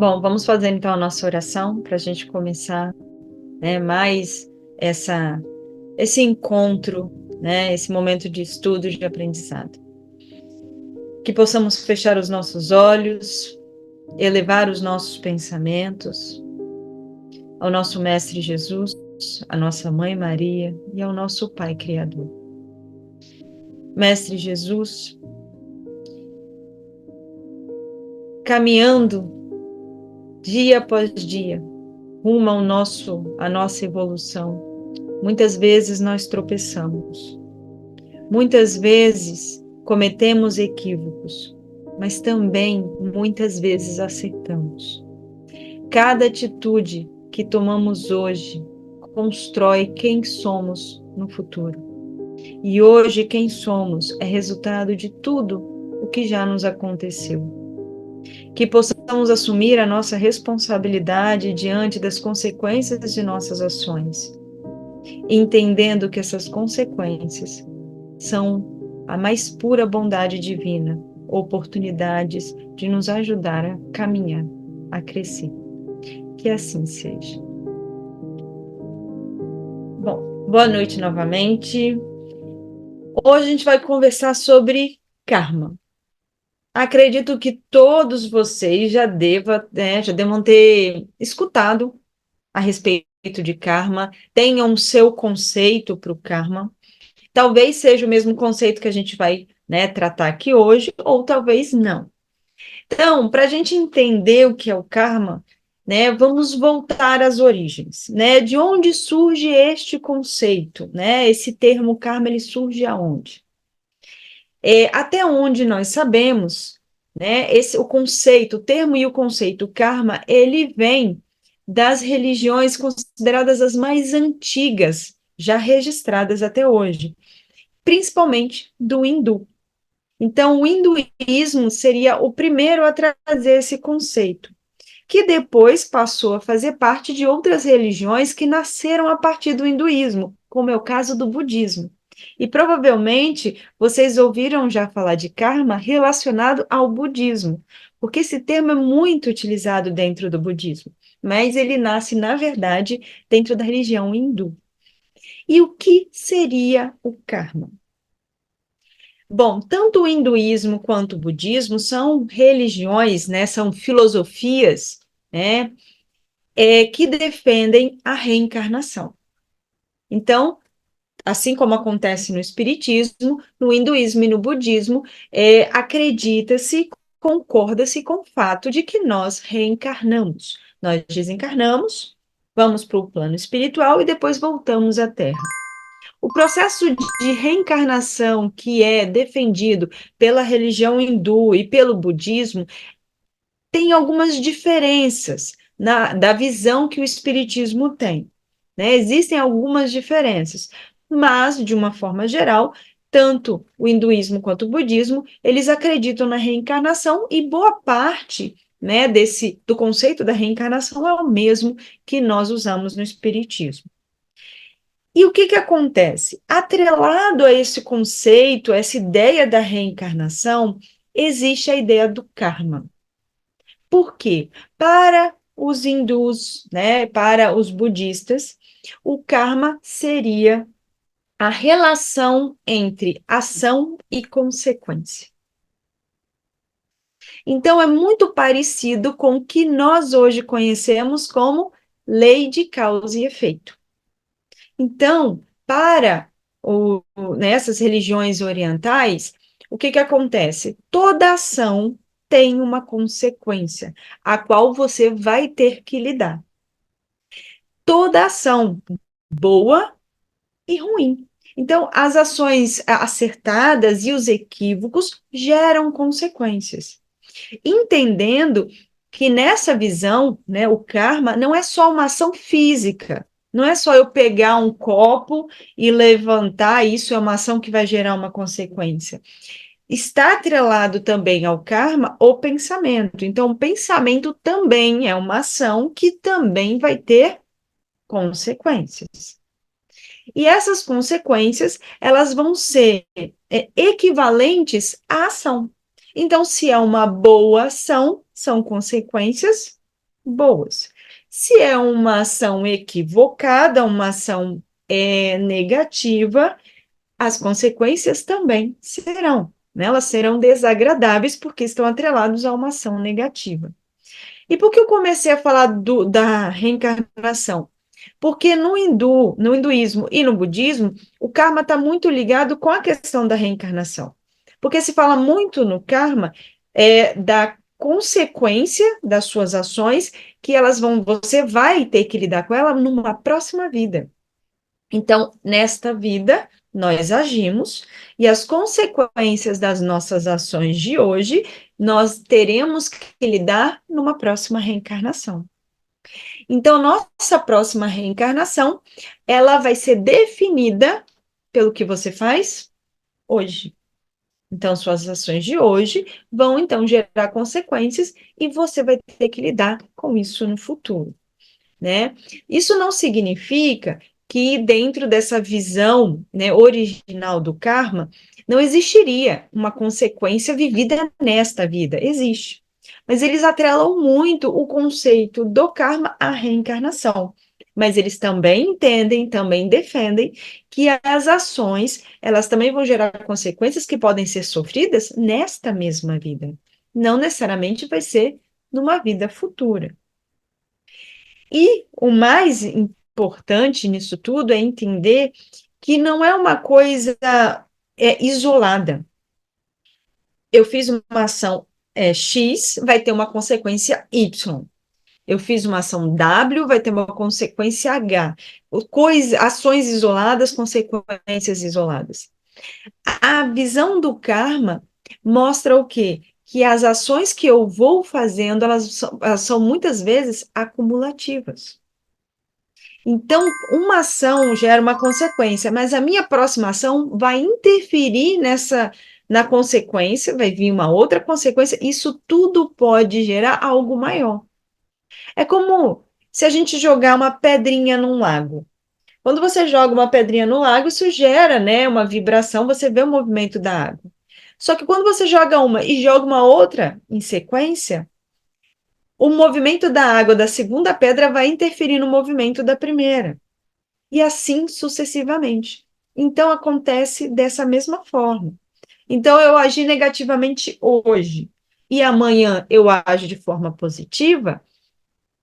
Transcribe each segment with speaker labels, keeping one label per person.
Speaker 1: Bom, vamos fazer então a nossa oração para a gente começar, né, mais esse encontro, né, esse momento de estudo e de aprendizado. Que possamos fechar os nossos olhos, elevar os nossos pensamentos ao nosso Mestre Jesus, à nossa Mãe Maria e ao nosso Pai Criador. Mestre Jesus, caminhando dia após dia, rumo à nossa evolução, muitas vezes nós tropeçamos. Muitas vezes cometemos equívocos, mas também muitas vezes acertamos. Cada atitude que tomamos hoje constrói quem somos no futuro. E hoje quem somos é resultado de tudo o que já nos aconteceu. Que possamos assumir a nossa responsabilidade diante das consequências de nossas ações, entendendo que essas consequências são a mais pura bondade divina, oportunidades de nos ajudar a caminhar, a crescer. Que assim seja. Bom, boa noite novamente. Hoje a gente vai conversar sobre karma. Acredito que todos vocês já devam ter escutado a respeito de karma, tenham seu conceito para o karma. Talvez seja o mesmo conceito que a gente vai, né, tratar aqui hoje, ou talvez não. Então, para a gente entender o que é o karma, né, vamos voltar às origens, né? De onde surge este conceito, né? Esse termo karma, ele surge aonde? Até onde nós sabemos, né? O termo e o conceito karma, ele vem das religiões consideradas as mais antigas, já registradas até hoje, principalmente do hindu. Então, o hinduísmo seria o primeiro a trazer esse conceito, que depois passou a fazer parte de outras religiões que nasceram a partir do hinduísmo, como é o caso do budismo. E provavelmente vocês ouviram já falar de karma relacionado ao budismo, porque esse termo é muito utilizado dentro do budismo, mas ele nasce, na verdade, dentro da religião hindu. E o que seria o karma? Bom, tanto o hinduísmo quanto o budismo são religiões, né, são filosofias, né, que defendem a reencarnação. Então, assim como acontece no espiritismo, no hinduísmo e no budismo, acredita-se, concorda-se com o fato de que nós reencarnamos. Nós desencarnamos, vamos para o plano espiritual e depois voltamos à Terra. O processo de reencarnação que é defendido pela religião hindu e pelo budismo tem algumas diferenças da visão que o espiritismo tem, né? Existem algumas diferenças, mas, de uma forma geral, tanto o hinduísmo quanto o budismo, eles acreditam na reencarnação e boa parte, né, do conceito da reencarnação é o mesmo que nós usamos no espiritismo. E o que acontece? Atrelado a esse conceito, essa ideia da reencarnação, existe a ideia do karma. Por quê? Para os hindus, né, para os budistas, o karma seria a relação entre ação e consequência. Então, é muito parecido com o que nós hoje conhecemos como lei de causa e efeito. Então, para nessas religiões orientais, o que acontece? Toda ação tem uma consequência, a qual você vai ter que lidar. Toda ação, boa e ruim. Então, as ações acertadas e os equívocos geram consequências. Entendendo que nessa visão, né, o karma não é só uma ação física, não é só eu pegar um copo e levantar, isso é uma ação que vai gerar uma consequência. Está atrelado também ao karma o pensamento. Então, o pensamento também é uma ação que também vai ter consequências. E essas consequências, elas vão ser equivalentes à ação. Então, se é uma boa ação, são consequências boas. Se é uma ação equivocada, uma ação negativa, as consequências também serão, né? Elas serão desagradáveis porque estão atrelados a uma ação negativa. E por que eu comecei a falar da reencarnação? Porque no hinduísmo e no budismo, o karma está muito ligado com a questão da reencarnação. Porque se fala muito no karma da consequência das suas ações, que você vai ter que lidar com ela numa próxima vida. Então, nesta vida, nós agimos e as consequências das nossas ações de hoje, nós teremos que lidar numa próxima reencarnação. Então, nossa próxima reencarnação, ela vai ser definida pelo que você faz hoje. Então, suas ações de hoje vão, então, gerar consequências e você vai ter que lidar com isso no futuro, né? Isso não significa que dentro dessa visão, né, original do karma, não existiria uma consequência vivida nesta vida. Existe. Mas eles atrelam muito o conceito do karma à reencarnação. Mas eles também entendem, também defendem que as ações, elas também vão gerar consequências que podem ser sofridas nesta mesma vida. Não necessariamente vai ser numa vida futura. E o mais importante nisso tudo é entender que não é uma coisa isolada. Eu fiz uma ação X, vai ter uma consequência Y. Eu fiz uma ação W, vai ter uma consequência H. Ações isoladas, consequências isoladas. A visão do karma mostra o quê? Que as ações que eu vou fazendo, elas são muitas vezes acumulativas. Então, uma ação gera uma consequência, mas a minha próxima ação vai interferir na consequência, vai vir uma outra consequência, isso tudo pode gerar algo maior. É como se a gente jogar uma pedrinha num lago. Quando você joga uma pedrinha no lago, isso gera, né, uma vibração, você vê o movimento da água. Só que quando você joga uma e joga uma outra em sequência, o movimento da água da segunda pedra vai interferir no movimento da primeira. E assim sucessivamente. Então, acontece dessa mesma forma. Então, eu agi negativamente hoje e amanhã eu ajo de forma positiva,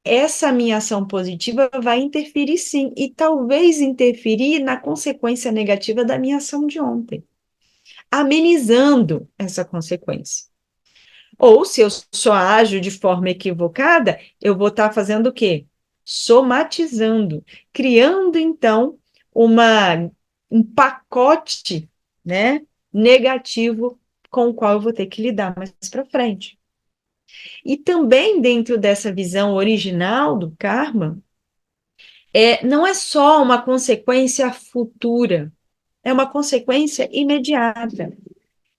Speaker 1: essa minha ação positiva vai interferir sim, e talvez interferir na consequência negativa da minha ação de ontem, amenizando essa consequência. Ou se eu só ajo de forma equivocada, eu vou estar fazendo o quê? Somatizando, criando então uma, um pacote, né, negativo com o qual eu vou ter que lidar mais para frente. E também dentro dessa visão original do karma, não é só uma consequência futura, é uma consequência imediata.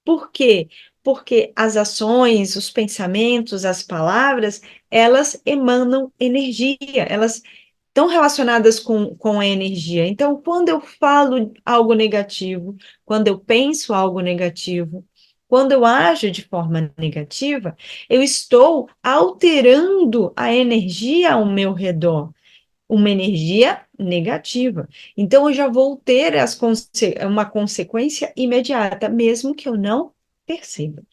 Speaker 1: Por quê? Porque as ações, os pensamentos, as palavras, elas emanam energia, elas estão relacionadas com a energia. Então, quando eu falo algo negativo, quando eu penso algo negativo, quando eu ajo de forma negativa, eu estou alterando a energia ao meu redor, uma energia negativa. Então, eu já vou ter uma consequência imediata, mesmo que eu não perceba.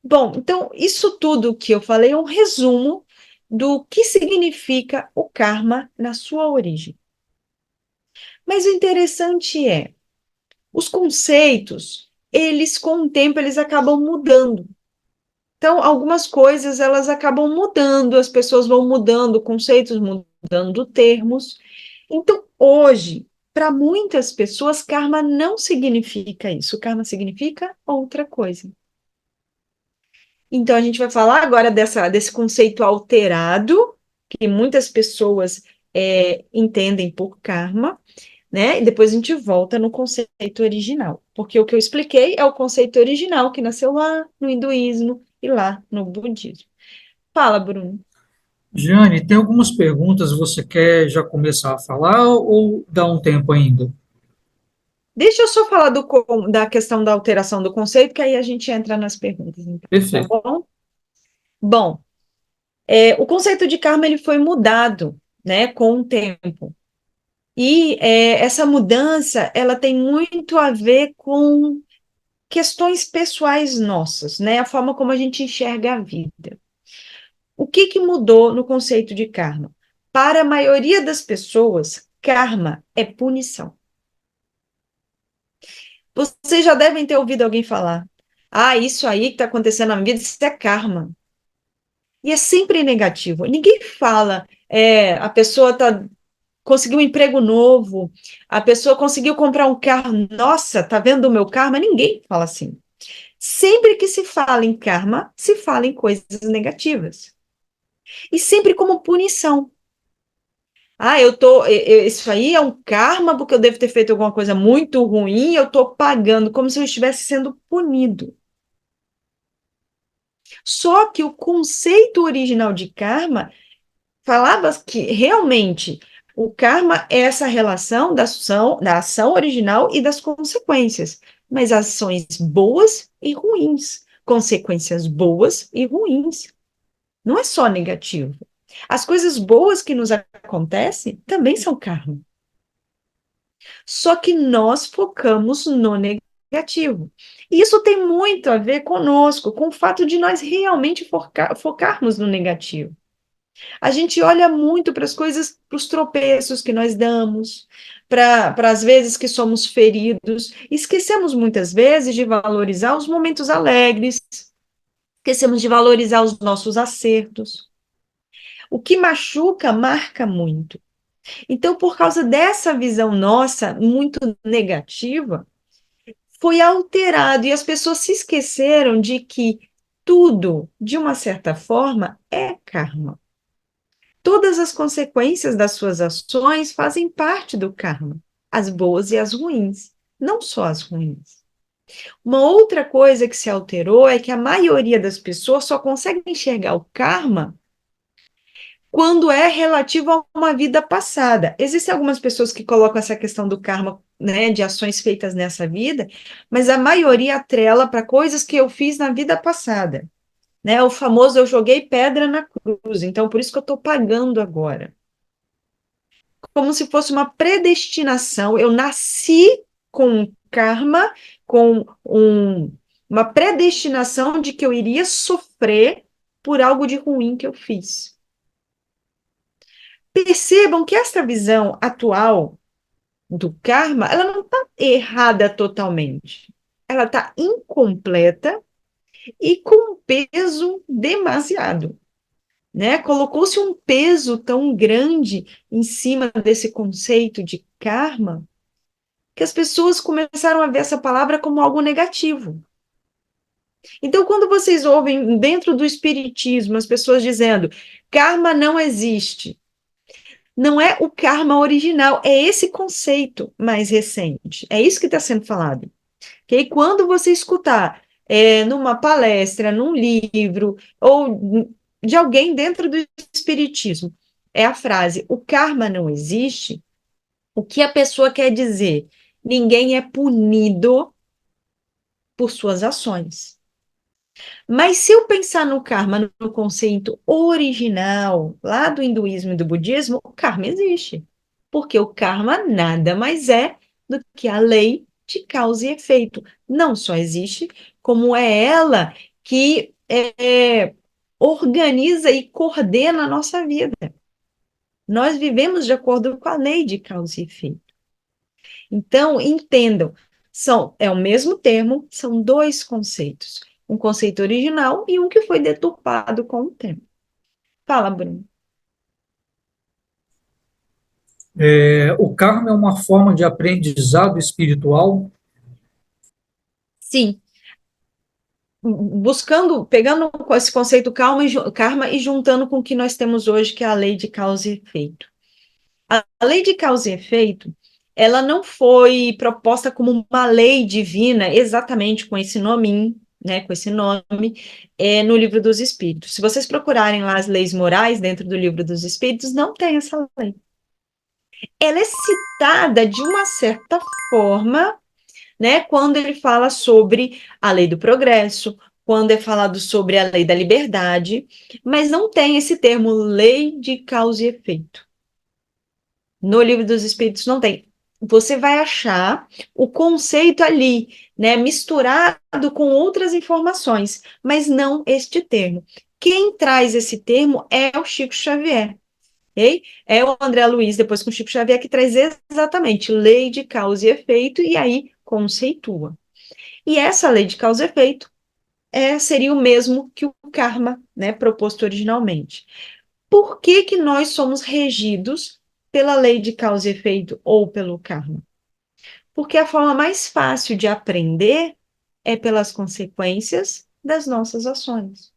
Speaker 1: Bom, então, isso tudo que eu falei é um resumo do que significa o karma na sua origem. Mas o interessante é, os conceitos, eles com o tempo eles acabam mudando. Então, algumas coisas elas acabam mudando, as pessoas vão mudando conceitos, mudando termos. Então, hoje, para muitas pessoas, karma não significa isso. Karma significa outra coisa. Então, a gente vai falar agora desse conceito alterado, que muitas pessoas entendem por karma, né? E depois a gente volta no conceito original, porque o que eu expliquei é o conceito original que nasceu lá no hinduísmo e lá no budismo. Fala, Bruno.
Speaker 2: Giane, tem algumas perguntas, você quer já começar a falar ou dá um tempo ainda?
Speaker 1: Deixa eu só falar da questão da alteração do conceito, que aí a gente entra nas perguntas, então, tá
Speaker 2: Perfeito.
Speaker 1: bom? Bom, O conceito de karma ele foi mudado, né, com o tempo. E essa mudança ela tem muito a ver com questões pessoais nossas, né, a forma como a gente enxerga a vida. O que que mudou no conceito de karma? Para a maioria das pessoas, karma é punição. Vocês já devem ter ouvido alguém falar: ah, isso aí que está acontecendo na minha vida, isso é karma. E é sempre negativo. Ninguém fala, a pessoa conseguiu um emprego novo, a pessoa conseguiu comprar um carro, nossa, tá vendo o meu karma? Ninguém fala assim. Sempre que se fala em karma, se fala em coisas negativas. E sempre como punição. Ah, isso aí é um karma porque eu devo ter feito alguma coisa muito ruim, eu estou pagando, como se eu estivesse sendo punido. Só que o conceito original de karma falava que realmente o karma é essa relação da ação original e das consequências, mas ações boas e ruins, consequências boas e ruins. Não é só negativo. As coisas boas que nos acontecem também são karma. Só que nós focamos no negativo. E isso tem muito a ver conosco, com o fato de nós realmente focarmos no negativo. A gente olha muito para as coisas, para os tropeços que nós damos, para as vezes que somos feridos. Esquecemos muitas vezes de valorizar os momentos alegres, esquecemos de valorizar os nossos acertos. O que machuca, marca muito. Então, por causa dessa visão nossa, muito negativa, foi alterado e as pessoas se esqueceram de que tudo, de uma certa forma, é karma. Todas as consequências das suas ações fazem parte do karma, as boas e as ruins, não só as ruins. Uma outra coisa que se alterou é que a maioria das pessoas só consegue enxergar o karma quando é relativo a uma vida passada. Existem algumas pessoas que colocam essa questão do karma, né, de ações feitas nessa vida, mas a maioria atrela para coisas que eu fiz na vida passada, né? O famoso eu joguei pedra na cruz, então por isso que eu estou pagando agora. Como se fosse uma predestinação. Eu nasci com um karma, com uma predestinação de que eu iria sofrer por algo de ruim que eu fiz. Percebam que essa visão atual do karma, ela não está errada totalmente. Ela está incompleta e com um peso demasiado, né? Colocou-se um peso tão grande em cima desse conceito de karma que as pessoas começaram a ver essa palavra como algo negativo. Então, quando vocês ouvem dentro do espiritismo as pessoas dizendo karma não existe, não é o karma original, é esse conceito mais recente. É isso que está sendo falado. Que quando você escutar numa palestra, num livro, ou de alguém dentro do espiritismo, é a frase: o karma não existe, o que a pessoa quer dizer? Ninguém é punido por suas ações. Mas se eu pensar no karma no conceito original, lá do hinduísmo e do budismo, o karma existe. Porque o karma nada mais é do que a lei de causa e efeito. Não só existe, como é ela que organiza e coordena a nossa vida. Nós vivemos de acordo com a lei de causa e efeito. Então, entendam, é o mesmo termo, são dois conceitos. Um conceito original e um que foi deturpado com o tempo. Fala, Bruno.
Speaker 2: O karma é uma forma de aprendizado espiritual.
Speaker 1: Sim, buscando, pegando esse conceito karma e juntando com o que nós temos hoje, que é a lei de causa e efeito. A lei de causa e efeito, ela não foi proposta como uma lei divina, exatamente com esse nome, né, com esse nome, no Livro dos Espíritos. Se vocês procurarem lá as leis morais dentro do Livro dos Espíritos, não tem essa lei. Ela é citada de uma certa forma, né, quando ele fala sobre a lei do progresso, quando é falado sobre a lei da liberdade, mas não tem esse termo lei de causa e efeito. No Livro dos Espíritos não tem. Você vai achar o conceito ali, né, misturado com outras informações, mas não este termo. Quem traz esse termo é o Chico Xavier. Okay? É o André Luiz, depois com o Chico Xavier, que traz exatamente lei de causa e efeito, e aí conceitua. E essa lei de causa e efeito seria o mesmo que o karma, né, proposto originalmente. Por que que nós somos regidos pela lei de causa e efeito ou pelo karma? Porque a forma mais fácil de aprender é pelas consequências das nossas ações.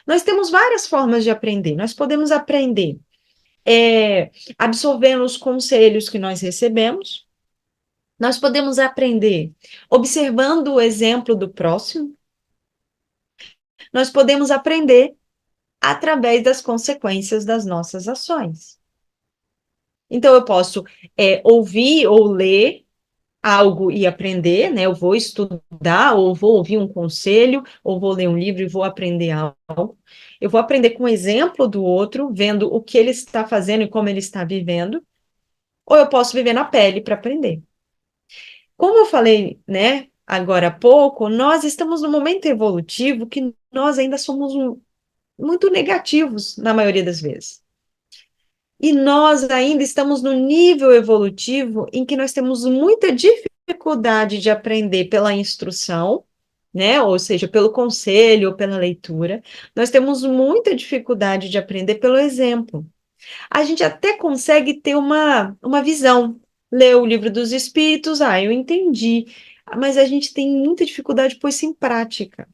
Speaker 1: Nós temos várias formas de aprender. Nós podemos aprender absorvendo os conselhos que nós recebemos. Nós podemos aprender observando o exemplo do próximo. Nós podemos aprender através das consequências das nossas ações. Então, eu posso ouvir ou ler algo e aprender, né? Eu vou estudar, ou vou ouvir um conselho, ou vou ler um livro e vou aprender algo. Eu vou aprender com o exemplo do outro, vendo o que ele está fazendo e como ele está vivendo, ou eu posso viver na pele para aprender. Como eu falei, né, agora há pouco, nós estamos num momento evolutivo que nós ainda somos muito negativos na maioria das vezes. E nós ainda estamos no nível evolutivo em que nós temos muita dificuldade de aprender pela instrução, né? Ou seja, pelo conselho ou pela leitura. Nós temos muita dificuldade de aprender pelo exemplo. A gente até consegue ter uma visão. Ler o livro dos Espíritos, eu entendi. Mas a gente tem muita dificuldade de pôr isso em prática.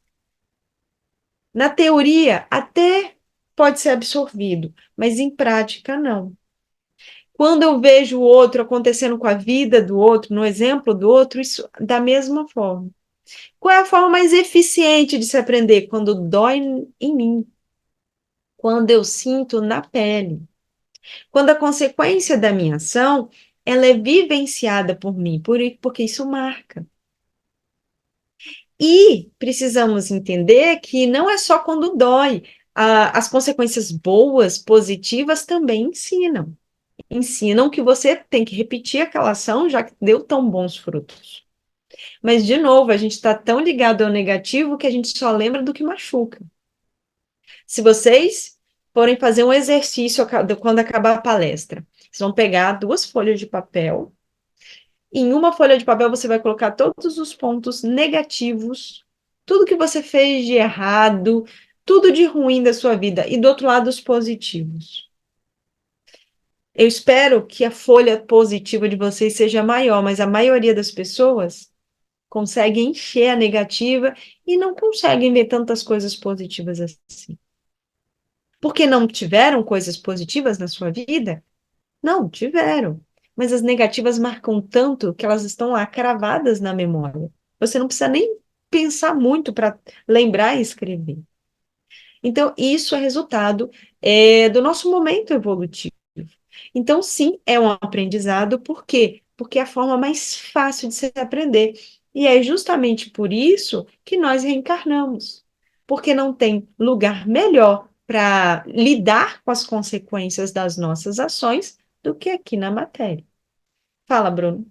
Speaker 1: Na teoria, até pode ser absorvido, mas em prática, não. Quando eu vejo o outro acontecendo com a vida do outro, no exemplo do outro, isso da mesma forma. Qual é a forma mais eficiente de se aprender? Quando dói em mim, quando eu sinto na pele, quando a consequência da minha ação ela é vivenciada por mim, porque isso marca. E precisamos entender que não é só quando dói, as consequências boas, positivas também ensinam que você tem que repetir aquela ação, já que deu tão bons frutos. Mas, de novo, a gente está tão ligado ao negativo que a gente só lembra do que machuca. Se vocês forem fazer um exercício quando acabar a palestra, vocês vão pegar 2 folhas de papel. Em uma folha de papel, você vai colocar todos os pontos negativos, tudo que você fez de errado, tudo de ruim da sua vida, e do outro lado, os positivos. Eu espero que a folha positiva de vocês seja maior, mas a maioria das pessoas consegue encher a negativa e não conseguem ver tantas coisas positivas assim. Porque não tiveram coisas positivas na sua vida? Não, tiveram. Mas as negativas marcam tanto que elas estão lá cravadas na memória. Você não precisa nem pensar muito para lembrar e escrever. Então, isso é resultado do nosso momento evolutivo. Então, sim, é um aprendizado, por quê? Porque é a forma mais fácil de se aprender. E é justamente por isso que nós reencarnamos. Porque não tem lugar melhor para lidar com as consequências das nossas ações do que aqui na matéria. Fala, Bruno.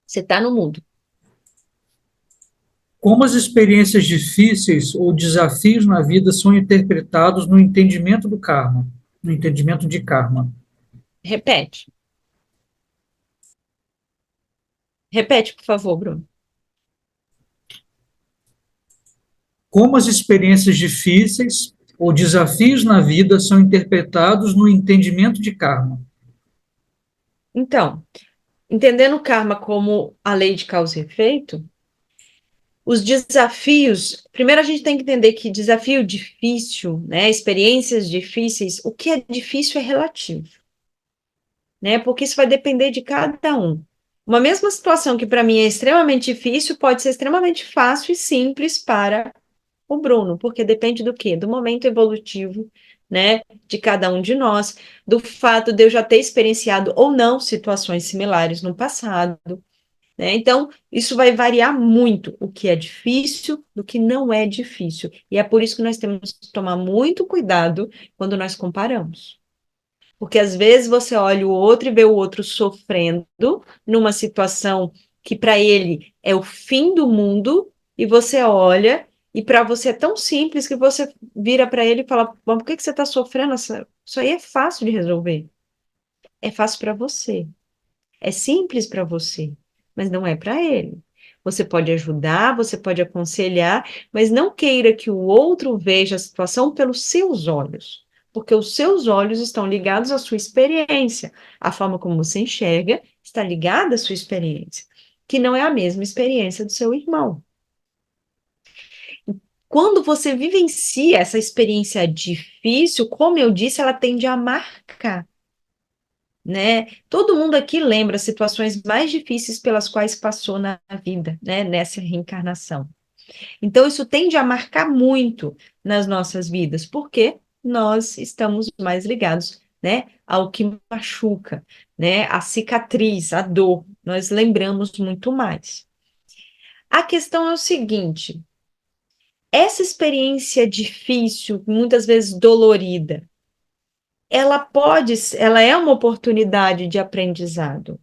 Speaker 1: Você está no mundo.
Speaker 2: Como as experiências difíceis ou desafios na vida são interpretados no entendimento do karma, no entendimento de karma?
Speaker 1: Repete. Repete, por favor, Bruno.
Speaker 2: Como as experiências difíceis ou desafios na vida são interpretados no entendimento de karma?
Speaker 1: Então, entendendo o karma como a lei de causa e efeito, os desafios, primeiro a gente tem que entender que desafio difícil, né, experiências difíceis, o que é difícil é relativo, né, porque isso vai depender de cada um. Uma mesma situação que para mim é extremamente difícil pode ser extremamente fácil e simples para o Bruno, porque depende do quê? Do momento evolutivo né, de cada um de nós, do fato de eu já ter experienciado ou não situações similares no passado, né? Então, isso vai variar muito o que é difícil do que não é difícil. E é por isso que nós temos que tomar muito cuidado quando nós comparamos. Porque às vezes você olha o outro e vê o outro sofrendo numa situação que para ele é o fim do mundo, e você olha e para você é tão simples que você vira para ele e fala: "Bom, por que que você está sofrendo? Isso aí é fácil de resolver. É fácil para você. É simples para você, mas não é para ele. Você pode ajudar, você pode aconselhar, mas não queira que o outro veja a situação pelos seus olhos, porque os seus olhos estão ligados à sua experiência. A forma como você enxerga está ligada à sua experiência, que não é a mesma experiência do seu irmão. Quando você vivencia essa experiência difícil, como eu disse, ela tende a marcar, né? Todo mundo aqui lembra situações mais difíceis pelas quais passou na vida, né? Nessa reencarnação. Então, isso tende a marcar muito nas nossas vidas, porque nós estamos mais ligados, né, ao que machuca, né? A cicatriz, a dor, nós lembramos muito mais. A questão é o seguinte: essa experiência difícil, muitas vezes dolorida, ela é uma oportunidade de aprendizado.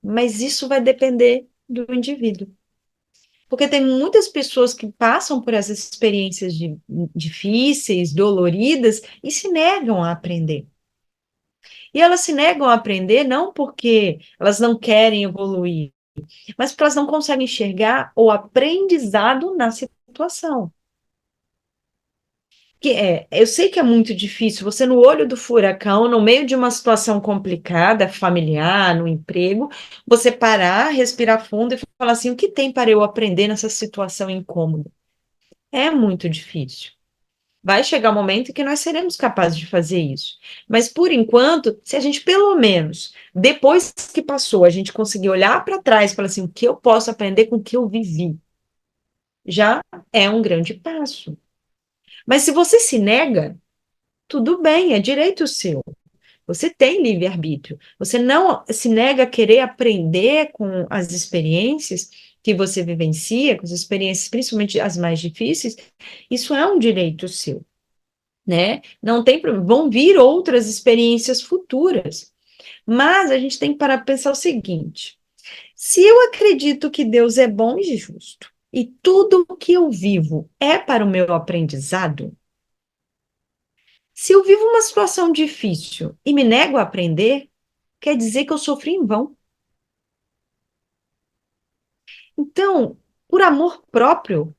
Speaker 1: Mas isso vai depender do indivíduo. Porque tem muitas pessoas que passam por essas experiências difíceis, doloridas, e se negam a aprender. E elas se negam a aprender não porque elas não querem evoluir, mas porque elas não conseguem enxergar o aprendizado na situação. Eu sei que é muito difícil você, no olho do furacão, no meio de uma situação complicada, familiar, no emprego, você parar, respirar fundo e falar assim: o que tem para eu aprender nessa situação incômoda? É muito difícil. Vai chegar um momento em que nós seremos capazes de fazer isso. Mas, por enquanto, se a gente, pelo menos, depois que passou, a gente conseguir olhar para trás e falar assim: o que eu posso aprender com o que eu vivi? Já é um grande passo. Mas se você se nega, tudo bem, é direito seu. Você tem livre-arbítrio. Você não se nega a querer aprender com as experiências que você vivencia, com as experiências, principalmente as mais difíceis. Isso é um direito seu, né? Não tem problema. Vão vir outras experiências futuras. Mas a gente tem que parar para pensar o seguinte: se eu acredito que Deus é bom e justo, e tudo o que eu vivo é para o meu aprendizado, se eu vivo uma situação difícil e me nego a aprender, quer dizer que eu sofri em vão. Então, por amor próprio,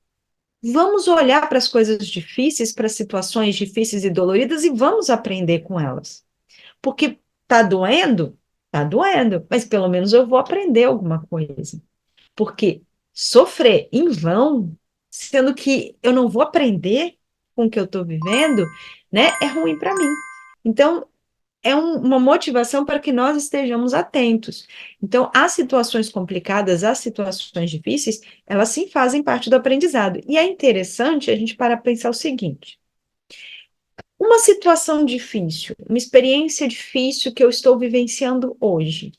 Speaker 1: vamos olhar para as coisas difíceis, para as situações difíceis e doloridas e vamos aprender com elas. Porque tá doendo? Tá doendo, mas pelo menos eu vou aprender alguma coisa. Porque sofrer em vão, sendo que eu não vou aprender com o que eu estou vivendo, né, é ruim para mim. Então, é uma motivação para que nós estejamos atentos. Então, as situações complicadas, as situações difíceis, elas sim fazem parte do aprendizado. E é interessante a gente parar para pensar o seguinte: uma situação difícil, uma experiência difícil que eu estou vivenciando hoje,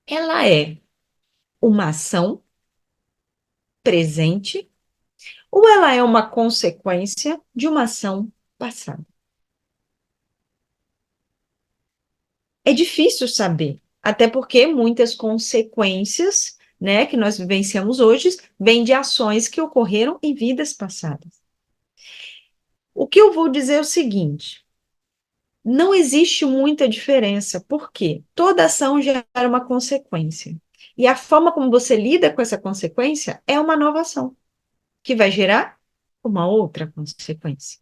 Speaker 1: ela é uma ação presente ou ela é uma consequência de uma ação passada? É difícil saber, até porque muitas consequências, né, que nós vivenciamos hoje, vêm de ações que ocorreram em vidas passadas. O que eu vou dizer é o seguinte: não existe muita diferença, porque toda ação gera uma consequência. E a forma como você lida com essa consequência é uma nova ação, que vai gerar uma outra consequência.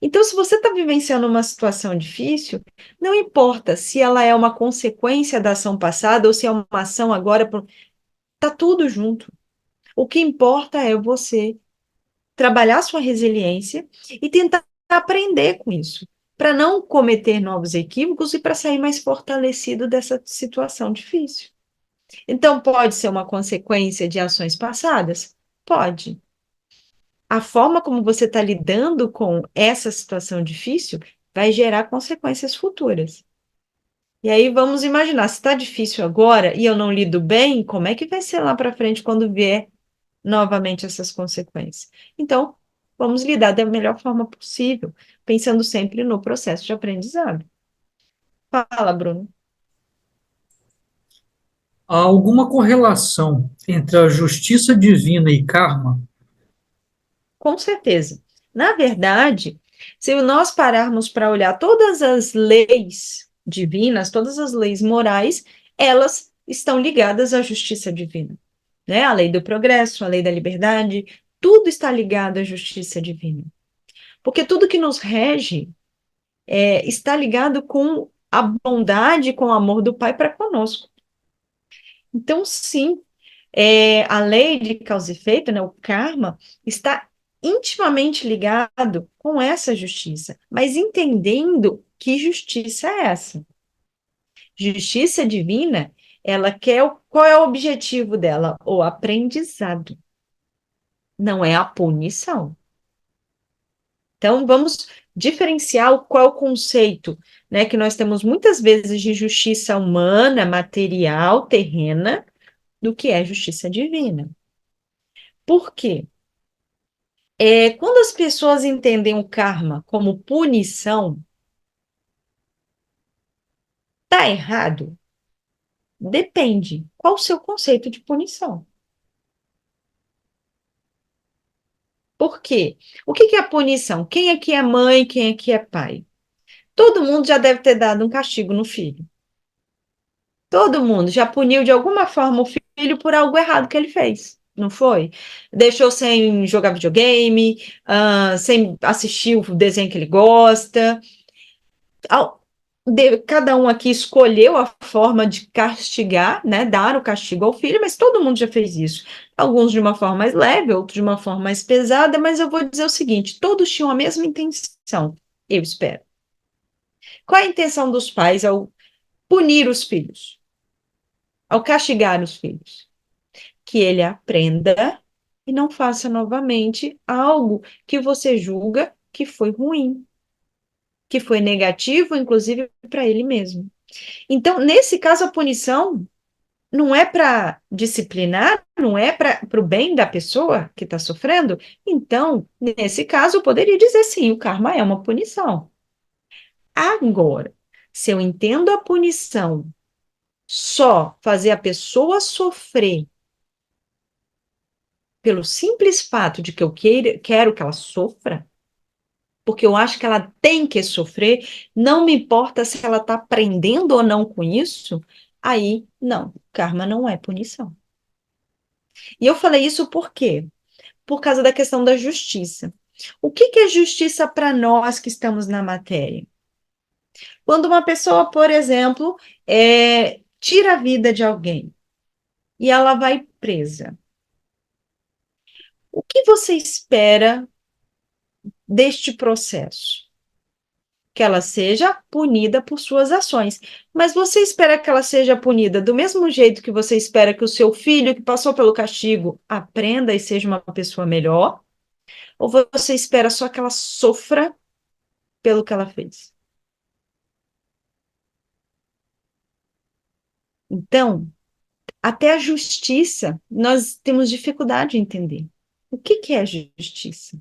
Speaker 1: Então, se você está vivenciando uma situação difícil, não importa se ela é uma consequência da ação passada ou se é uma ação agora, tá tudo junto. O que importa é você trabalhar sua resiliência e tentar aprender com isso, para não cometer novos equívocos e para sair mais fortalecido dessa situação difícil. Então, pode ser uma consequência de ações passadas? Pode. a forma como você está lidando com essa situação difícil vai gerar consequências futuras. E aí vamos imaginar, se está difícil agora e eu não lido bem, como é que vai ser lá para frente quando vier novamente essas consequências? Então, vamos lidar da melhor forma possível, pensando sempre no processo de aprendizado. Fala, Bruno.
Speaker 2: Há alguma correlação entre a justiça divina e karma?
Speaker 1: Com certeza. Na verdade, se nós pararmos para olhar todas as leis divinas, todas as leis morais, elas estão ligadas à justiça divina, né? A lei do progresso, a lei da liberdade, tudo está ligado à justiça divina. Porque tudo que nos rege está ligado com a bondade, com o amor do Pai para conosco. Então, sim, a lei de causa e efeito, né, o karma, está intimamente ligado com essa justiça, mas entendendo que justiça é essa. Justiça divina, ela quer, qual é o objetivo dela? O aprendizado, não é a punição. Então, vamos diferenciar qual é o conceito, né, que nós temos muitas vezes de justiça humana, material, terrena, do que é justiça divina. Por quê? Quando as pessoas entendem o karma como punição, tá errado? Depende. Qual o seu conceito de punição? Por quê? O que que é a punição? Quem aqui é mãe, quem aqui é pai? Todo mundo já deve ter dado um castigo no filho. Todo mundo já puniu de alguma forma o filho por algo errado que ele fez. Não foi? Deixou sem jogar videogame, sem assistir o desenho que ele gosta, cada um aqui escolheu a forma de castigar, né, dar o castigo ao filho, mas todo mundo já fez isso. Alguns de uma forma mais leve, outros de uma forma mais pesada, mas eu vou dizer o seguinte: todos tinham a mesma intenção, eu espero. Qual é a intenção dos pais ao punir os filhos, ao castigar os filhos? Que ele aprenda e não faça novamente algo que você julga que foi ruim, que foi negativo, inclusive para ele mesmo. Então, nesse caso, a punição não é para disciplinar, não é para o bem da pessoa que está sofrendo. Então, nesse caso, eu poderia dizer sim, o karma é uma punição. Agora, se eu entendo a punição só fazer a pessoa sofrer pelo simples fato de que eu quero que ela sofra, porque eu acho que ela tem que sofrer, não me importa se ela está aprendendo ou não com isso, aí não, karma não é punição. E eu falei isso por quê? Por causa da questão da justiça. O que que é justiça para nós que estamos na matéria? Quando uma pessoa, por exemplo, tira a vida de alguém e ela vai presa, o que você espera deste processo? Que ela seja punida por suas ações. Mas você espera que ela seja punida do mesmo jeito que você espera que o seu filho, que passou pelo castigo, aprenda e seja uma pessoa melhor? Ou você espera só que ela sofra pelo que ela fez? Então, até a justiça, nós temos dificuldade de entender. O que que é justiça?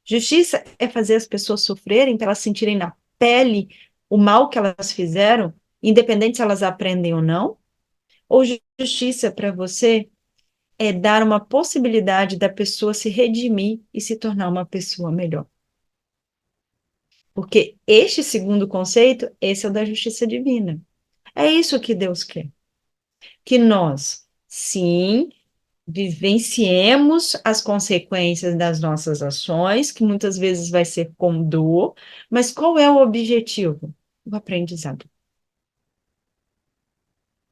Speaker 1: Justiça é fazer as pessoas sofrerem para elas sentirem na pele o mal que elas fizeram, independente se elas aprendem ou não? Ou justiça para você é dar uma possibilidade da pessoa se redimir e se tornar uma pessoa melhor? Porque este segundo conceito, esse é o da justiça divina. É isso que Deus quer. Que nós, sim, vivenciemos as consequências das nossas ações, que muitas vezes vai ser com dor, mas qual é o objetivo? O aprendizado.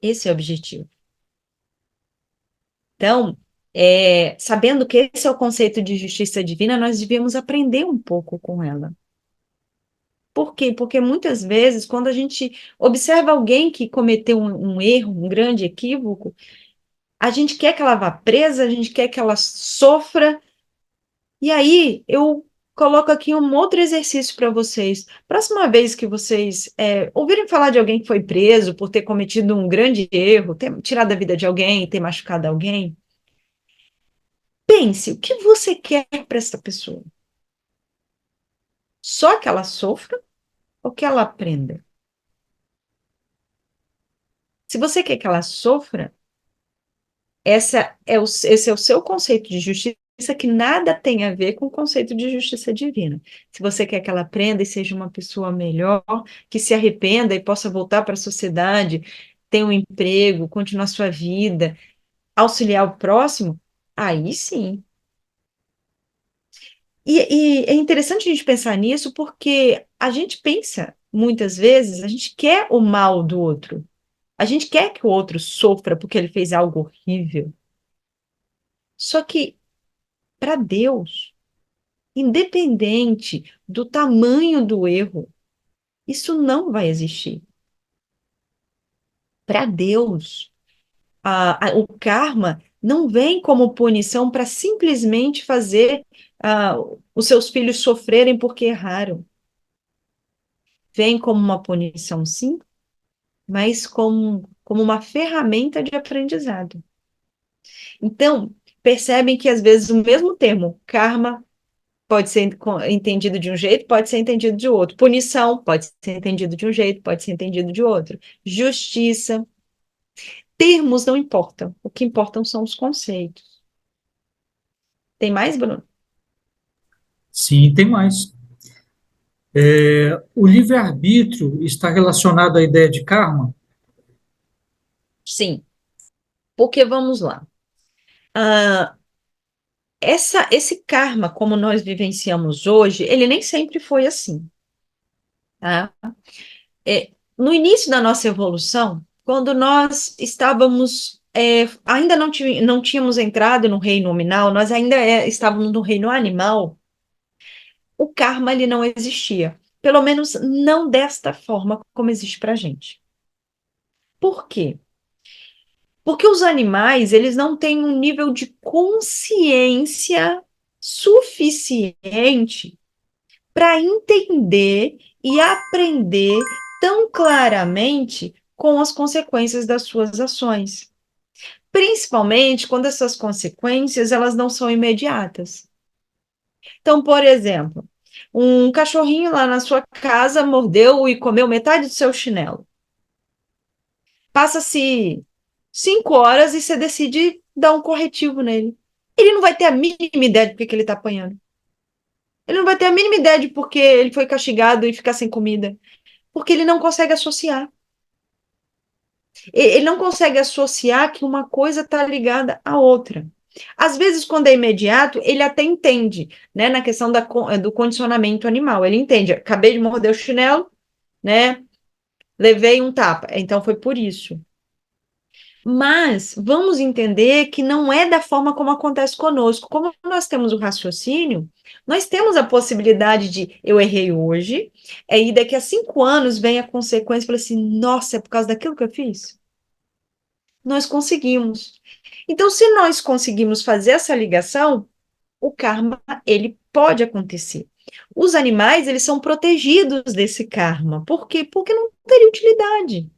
Speaker 1: Esse é o objetivo. Então, sabendo que esse é o conceito de justiça divina, nós devemos aprender um pouco com ela. Por quê? Porque muitas vezes, quando a gente observa alguém que cometeu um erro, um grande equívoco, a gente quer que ela vá presa, a gente quer que ela sofra, E aí, eu coloco aqui um outro exercício para vocês. Próxima vez que vocês ouvirem falar de alguém que foi preso por ter cometido um grande erro, ter tirado a vida de alguém, ter machucado alguém, pense, o que você quer para essa pessoa? Só que ela sofra ou que ela aprenda? Se você quer que ela sofra, esse é o seu conceito de justiça, que nada tem a ver com o conceito de justiça divina. Se você quer que ela aprenda e seja uma pessoa melhor, que se arrependa e possa voltar para a sociedade, ter um emprego, continuar sua vida, auxiliar o próximo, aí sim. E é interessante a gente pensar nisso porque a gente pensa, muitas vezes, a gente quer o mal do outro. A gente quer que o outro sofra porque ele fez algo horrível. Só que, para Deus, independente do tamanho do erro, isso não vai existir. Para Deus, o karma não vem como punição para simplesmente fazer os seus filhos sofrerem porque erraram. Vem como uma punição, sim, mas como uma ferramenta de aprendizado. Então, percebem que às vezes o mesmo termo, karma, pode ser entendido de um jeito, pode ser entendido de outro. Punição pode ser entendido de um jeito, pode ser entendido de outro. Justiça. Termos não importam. O que importam são os conceitos. Tem mais, Bruno?
Speaker 2: Sim, tem mais. O livre-arbítrio está relacionado à ideia de karma?
Speaker 1: Sim. Porque vamos lá. Ah, esse karma, como nós vivenciamos hoje, ele nem sempre foi assim, tá? No início da nossa evolução, quando nós estávamos, ainda não tínhamos entrado no reino nominal, nós ainda estávamos no reino animal, o karma ele não existia. Pelo menos não desta forma como existe para a gente. Por quê? Porque os animais, eles não têm um nível de consciência suficiente para entender e aprender tão claramente com as consequências das suas ações. Principalmente quando essas consequências elas não são imediatas. Então, por exemplo, um cachorrinho lá na sua casa mordeu e comeu metade do seu chinelo. Passa-se 5 horas e você decide dar um corretivo nele. Ele não vai ter a mínima ideia de por que ele está apanhando. Ele não vai ter a mínima ideia de por que ele foi castigado e ficar sem comida. Porque ele não consegue associar. Ele não consegue associar que uma coisa está ligada à outra. Às vezes, quando é imediato, ele até entende, né, na questão do condicionamento animal. Ele entende, acabei de morder o chinelo, né, levei um tapa, então foi por isso. Mas vamos entender que não é da forma como acontece conosco. Como nós temos o raciocínio, nós temos a possibilidade de eu errei hoje, e daqui a 5 anos vem a consequência e fala assim: nossa, é por causa daquilo que eu fiz? Nós conseguimos. Então, se nós conseguimos fazer essa ligação, o karma, ele pode acontecer. Os animais, eles são protegidos desse karma. Por quê? Porque não teria utilidade.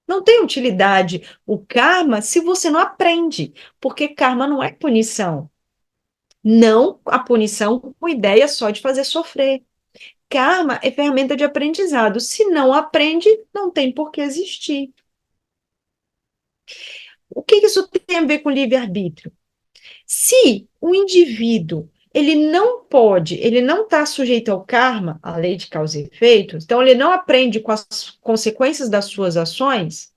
Speaker 1: Não tem utilidade o karma se você não aprende, porque karma não é punição. Não a punição com ideia só de fazer sofrer. Karma é ferramenta de aprendizado. Se não aprende, não tem por que existir. O que isso tem a ver com livre-arbítrio? Se o indivíduo ele não está sujeito ao karma, à lei de causa e efeito, então ele não aprende com as consequências das suas ações,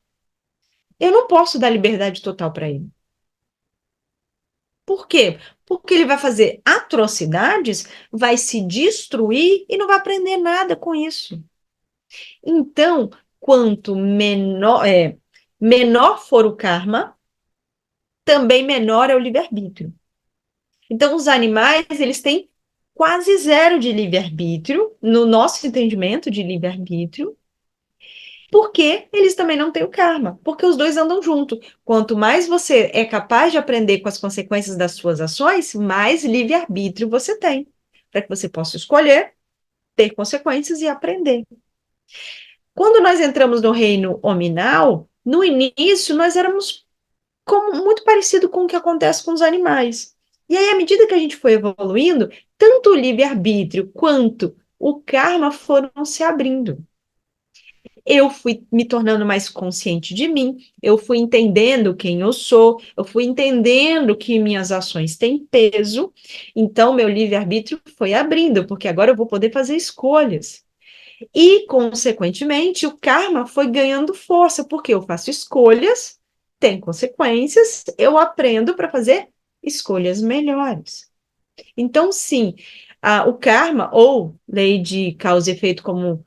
Speaker 1: eu não posso dar liberdade total para ele. Por quê? Porque ele vai fazer atrocidades, vai se destruir e não vai aprender nada com isso. Então, quanto menor for o karma, também menor é o livre-arbítrio. Então, os animais, eles têm quase zero de livre-arbítrio, no nosso entendimento de livre-arbítrio, Porque eles também não têm o karma, porque os dois andam junto. Quanto mais você é capaz de aprender com as consequências das suas ações, mais livre-arbítrio você tem, para que você possa escolher, ter consequências e aprender. Quando nós entramos no reino hominal, no início nós éramos como, muito parecido com o que acontece com os animais. E aí, à medida que a gente foi evoluindo, tanto o livre-arbítrio quanto o karma foram se abrindo. Eu fui me tornando mais consciente de mim, eu fui entendendo quem eu sou, eu fui entendendo que minhas ações têm peso, então meu livre-arbítrio foi abrindo, porque agora eu vou poder fazer escolhas. E, consequentemente, o karma foi ganhando força, porque eu faço escolhas, tem consequências, eu aprendo para fazer escolhas melhores. Então, sim, o karma, ou lei de causa e efeito, como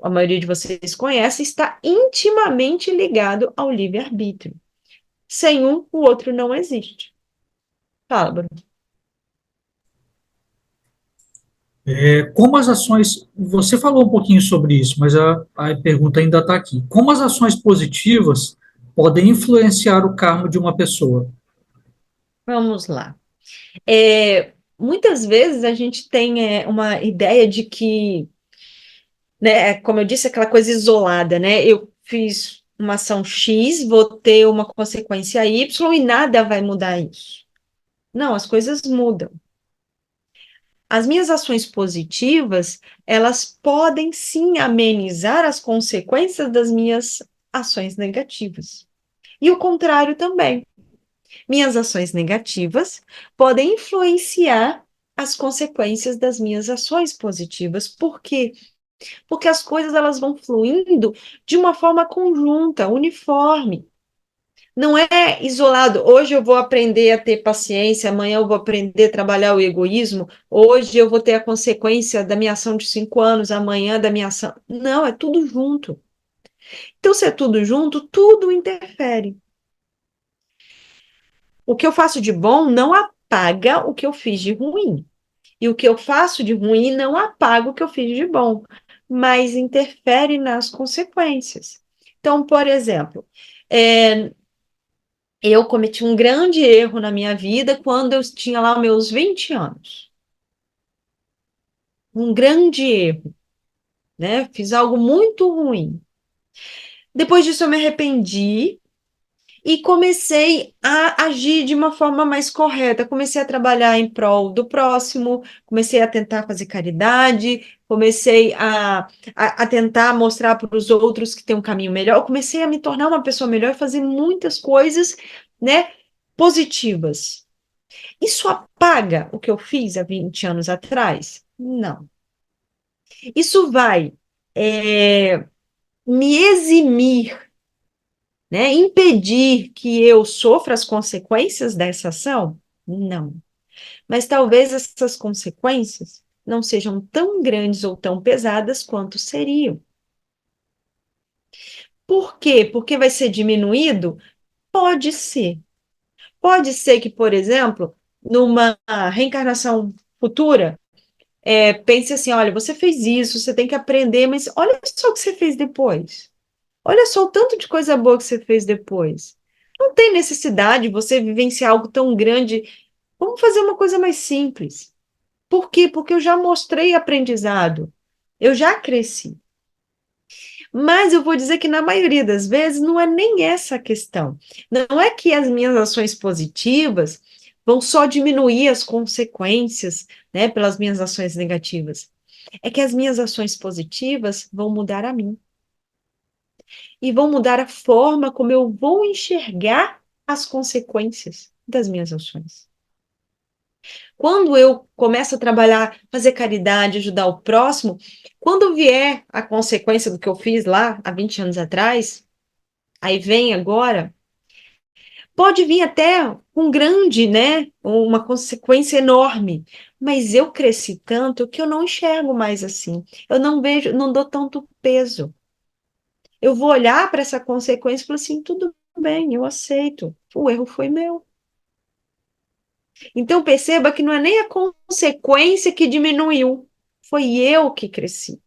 Speaker 1: a maioria de vocês conhece, está intimamente ligado ao livre-arbítrio. Sem um, o outro não existe. Fala, Bruno.
Speaker 2: Como as ações, você falou um pouquinho sobre isso, mas a pergunta ainda está aqui. Como as ações positivas podem influenciar o karma de uma pessoa?
Speaker 1: Vamos lá. Muitas vezes a gente tem uma ideia de que, né, como eu disse, aquela coisa isolada, né? Eu fiz uma ação X, vou ter uma consequência Y e nada vai mudar isso. Não, as coisas mudam. As minhas ações positivas, elas podem sim amenizar as consequências das minhas ações negativas. E o contrário também. Minhas ações negativas podem influenciar as consequências das minhas ações positivas. Por quê? Porque as coisas elas vão fluindo de uma forma conjunta, uniforme. Não é isolado. Hoje eu vou aprender a ter paciência, amanhã eu vou aprender a trabalhar o egoísmo, hoje eu vou ter a consequência da minha ação de 5 anos, amanhã da minha ação. Não, é tudo junto. Então, se é tudo junto, tudo interfere. O que eu faço de bom não apaga o que eu fiz de ruim. E o que eu faço de ruim não apaga o que eu fiz de bom, mas interfere nas consequências. Então, por exemplo, é, eu cometi um grande erro na minha vida quando eu tinha lá meus 20 anos. Um grande erro, né? Fiz algo muito ruim. Depois disso, eu me arrependi e comecei a agir de uma forma mais correta. Comecei a trabalhar em prol do próximo, comecei a tentar fazer caridade, comecei a tentar mostrar para os outros que tem um caminho melhor. Eu comecei a me tornar uma pessoa melhor e fazer muitas coisas, né, positivas. Isso apaga o que eu fiz há 20 anos atrás? Não. Isso vai é, me eximir, né? Impedir que eu sofra as consequências dessa ação? Não. Mas talvez essas consequências não sejam tão grandes ou tão pesadas quanto seriam. Por quê? Porque vai ser diminuído? Pode ser. Pode ser que, por exemplo, numa reencarnação futura, pense assim: olha, você fez isso, você tem que aprender, mas olha só o que você fez depois. Olha só o tanto de coisa boa que você fez depois. Não tem necessidade de você vivenciar algo tão grande. Vamos fazer uma coisa mais simples. Por quê? Porque eu já mostrei aprendizado. Eu já cresci. Mas eu vou dizer que na maioria das vezes não é nem essa a questão. Não é que as minhas ações positivas vão só diminuir as consequências, né, pelas minhas ações negativas. É que as minhas ações positivas vão mudar a mim e vão mudar a forma como eu vou enxergar as consequências das minhas ações. Quando eu começo a trabalhar, fazer caridade, ajudar o próximo, quando vier a consequência do que eu fiz lá há 20 anos atrás, aí vem agora, pode vir até um grande, né, uma consequência enorme, mas eu cresci tanto que eu não enxergo mais assim. Eu não vejo, não dou tanto peso. Eu vou olhar para essa consequência e falar assim, tudo bem, eu aceito. O erro foi meu. Então perceba que não é nem a consequência que diminuiu, foi eu que cresci.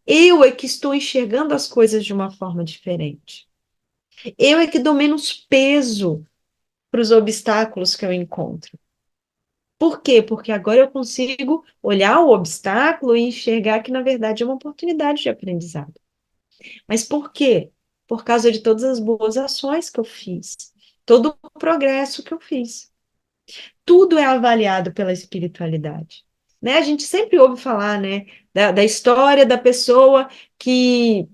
Speaker 1: Eu é que estou enxergando as coisas de uma forma diferente. Eu é que dou menos peso para os obstáculos que eu encontro. Por quê? Porque agora eu consigo olhar o obstáculo e enxergar que, na verdade, é uma oportunidade de aprendizado. Mas por quê? Por causa de todas as boas ações que eu fiz, todo o progresso que eu fiz. Tudo é avaliado pela espiritualidade. Né? A gente sempre ouve falar, né, da história da pessoa que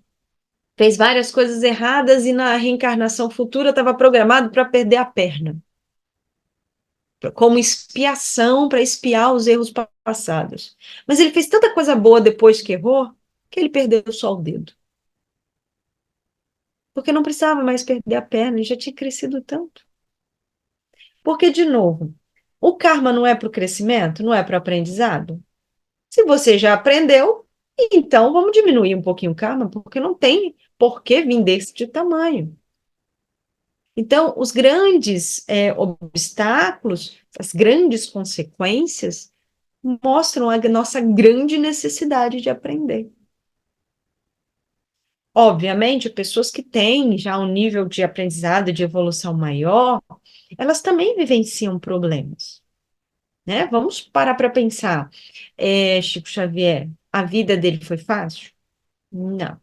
Speaker 1: fez várias coisas erradas e na reencarnação futura estava programado para perder a perna, como expiação para expiar os erros passados. Mas ele fez tanta coisa boa depois que errou, que ele perdeu só o dedo. Porque não precisava mais perder a perna, ele já tinha crescido tanto. Porque, de novo, o karma não é para o crescimento, não é para o aprendizado? Se você já aprendeu, então vamos diminuir um pouquinho o karma, porque não tem por que vir desse tamanho. Então, os grandes obstáculos, as grandes consequências, mostram a nossa grande necessidade de aprender. Obviamente, pessoas que têm já um nível de aprendizado, de evolução maior, elas também vivenciam problemas, né? Vamos parar para pensar. Chico Xavier, a vida dele foi fácil? Não.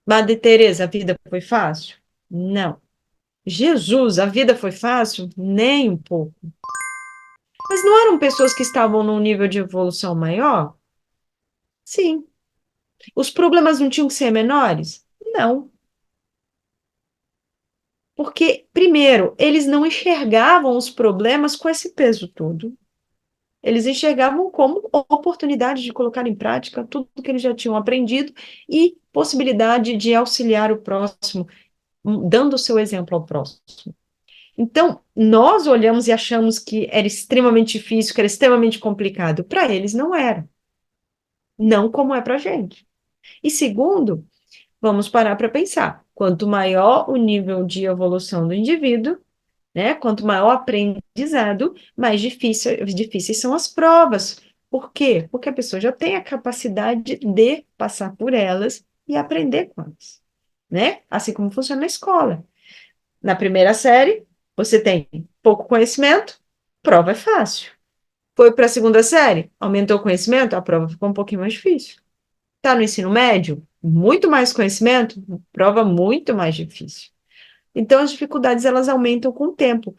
Speaker 1: Madre Teresa, a vida foi fácil? Não. Jesus, a vida foi fácil? Nem um pouco. Mas não eram pessoas que estavam num nível de evolução maior? Sim. Os problemas não tinham que ser menores? Não. Porque, primeiro, eles não enxergavam os problemas com esse peso todo. Eles enxergavam como oportunidade de colocar em prática tudo que eles já tinham aprendido e possibilidade de auxiliar o próximo, dando o seu exemplo ao próximo. Então, nós olhamos e achamos que era extremamente difícil, que era extremamente complicado. Para eles, não era. Não como é para a gente. E segundo, vamos parar para pensar. Quanto maior o nível de evolução do indivíduo, né? Quanto maior o aprendizado, mais difíceis são as provas. Por quê? Porque a pessoa já tem a capacidade de passar por elas e aprender com elas, né? Assim como funciona na escola. Na primeira série, você tem pouco conhecimento, prova é fácil. Foi para a segunda série, aumentou o conhecimento, a prova ficou um pouquinho mais difícil. Está no ensino médio, muito mais conhecimento, prova muito mais difícil. Então, as dificuldades elas aumentam com o tempo.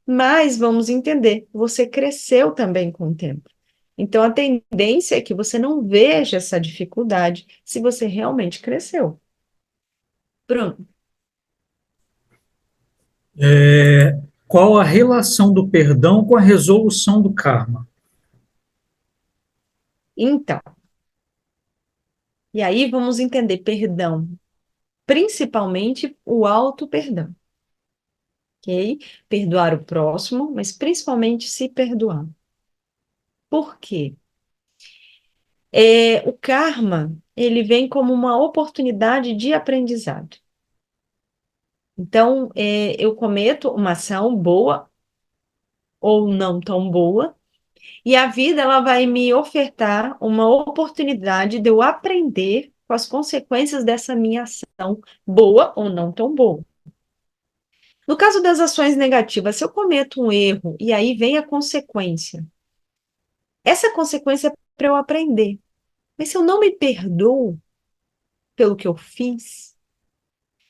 Speaker 1: Mas vamos entender, você cresceu também com o tempo. Então, a tendência é que você não veja essa dificuldade se você realmente cresceu. Bruno,
Speaker 2: Qual a relação do perdão com a resolução do karma?
Speaker 1: então, e aí vamos entender perdão, principalmente o auto-perdão, ok? Perdoar o próximo, mas principalmente se perdoar. Por quê? O karma, ele vem como uma oportunidade de aprendizado. Então, eu cometo uma ação boa ou não tão boa, e a vida ela vai me ofertar uma oportunidade de eu aprender com as consequências dessa minha ação, boa ou não tão boa. No caso das ações negativas, se eu cometo um erro e aí vem a consequência, essa consequência é para eu aprender. Mas se eu não me perdoo pelo que eu fiz,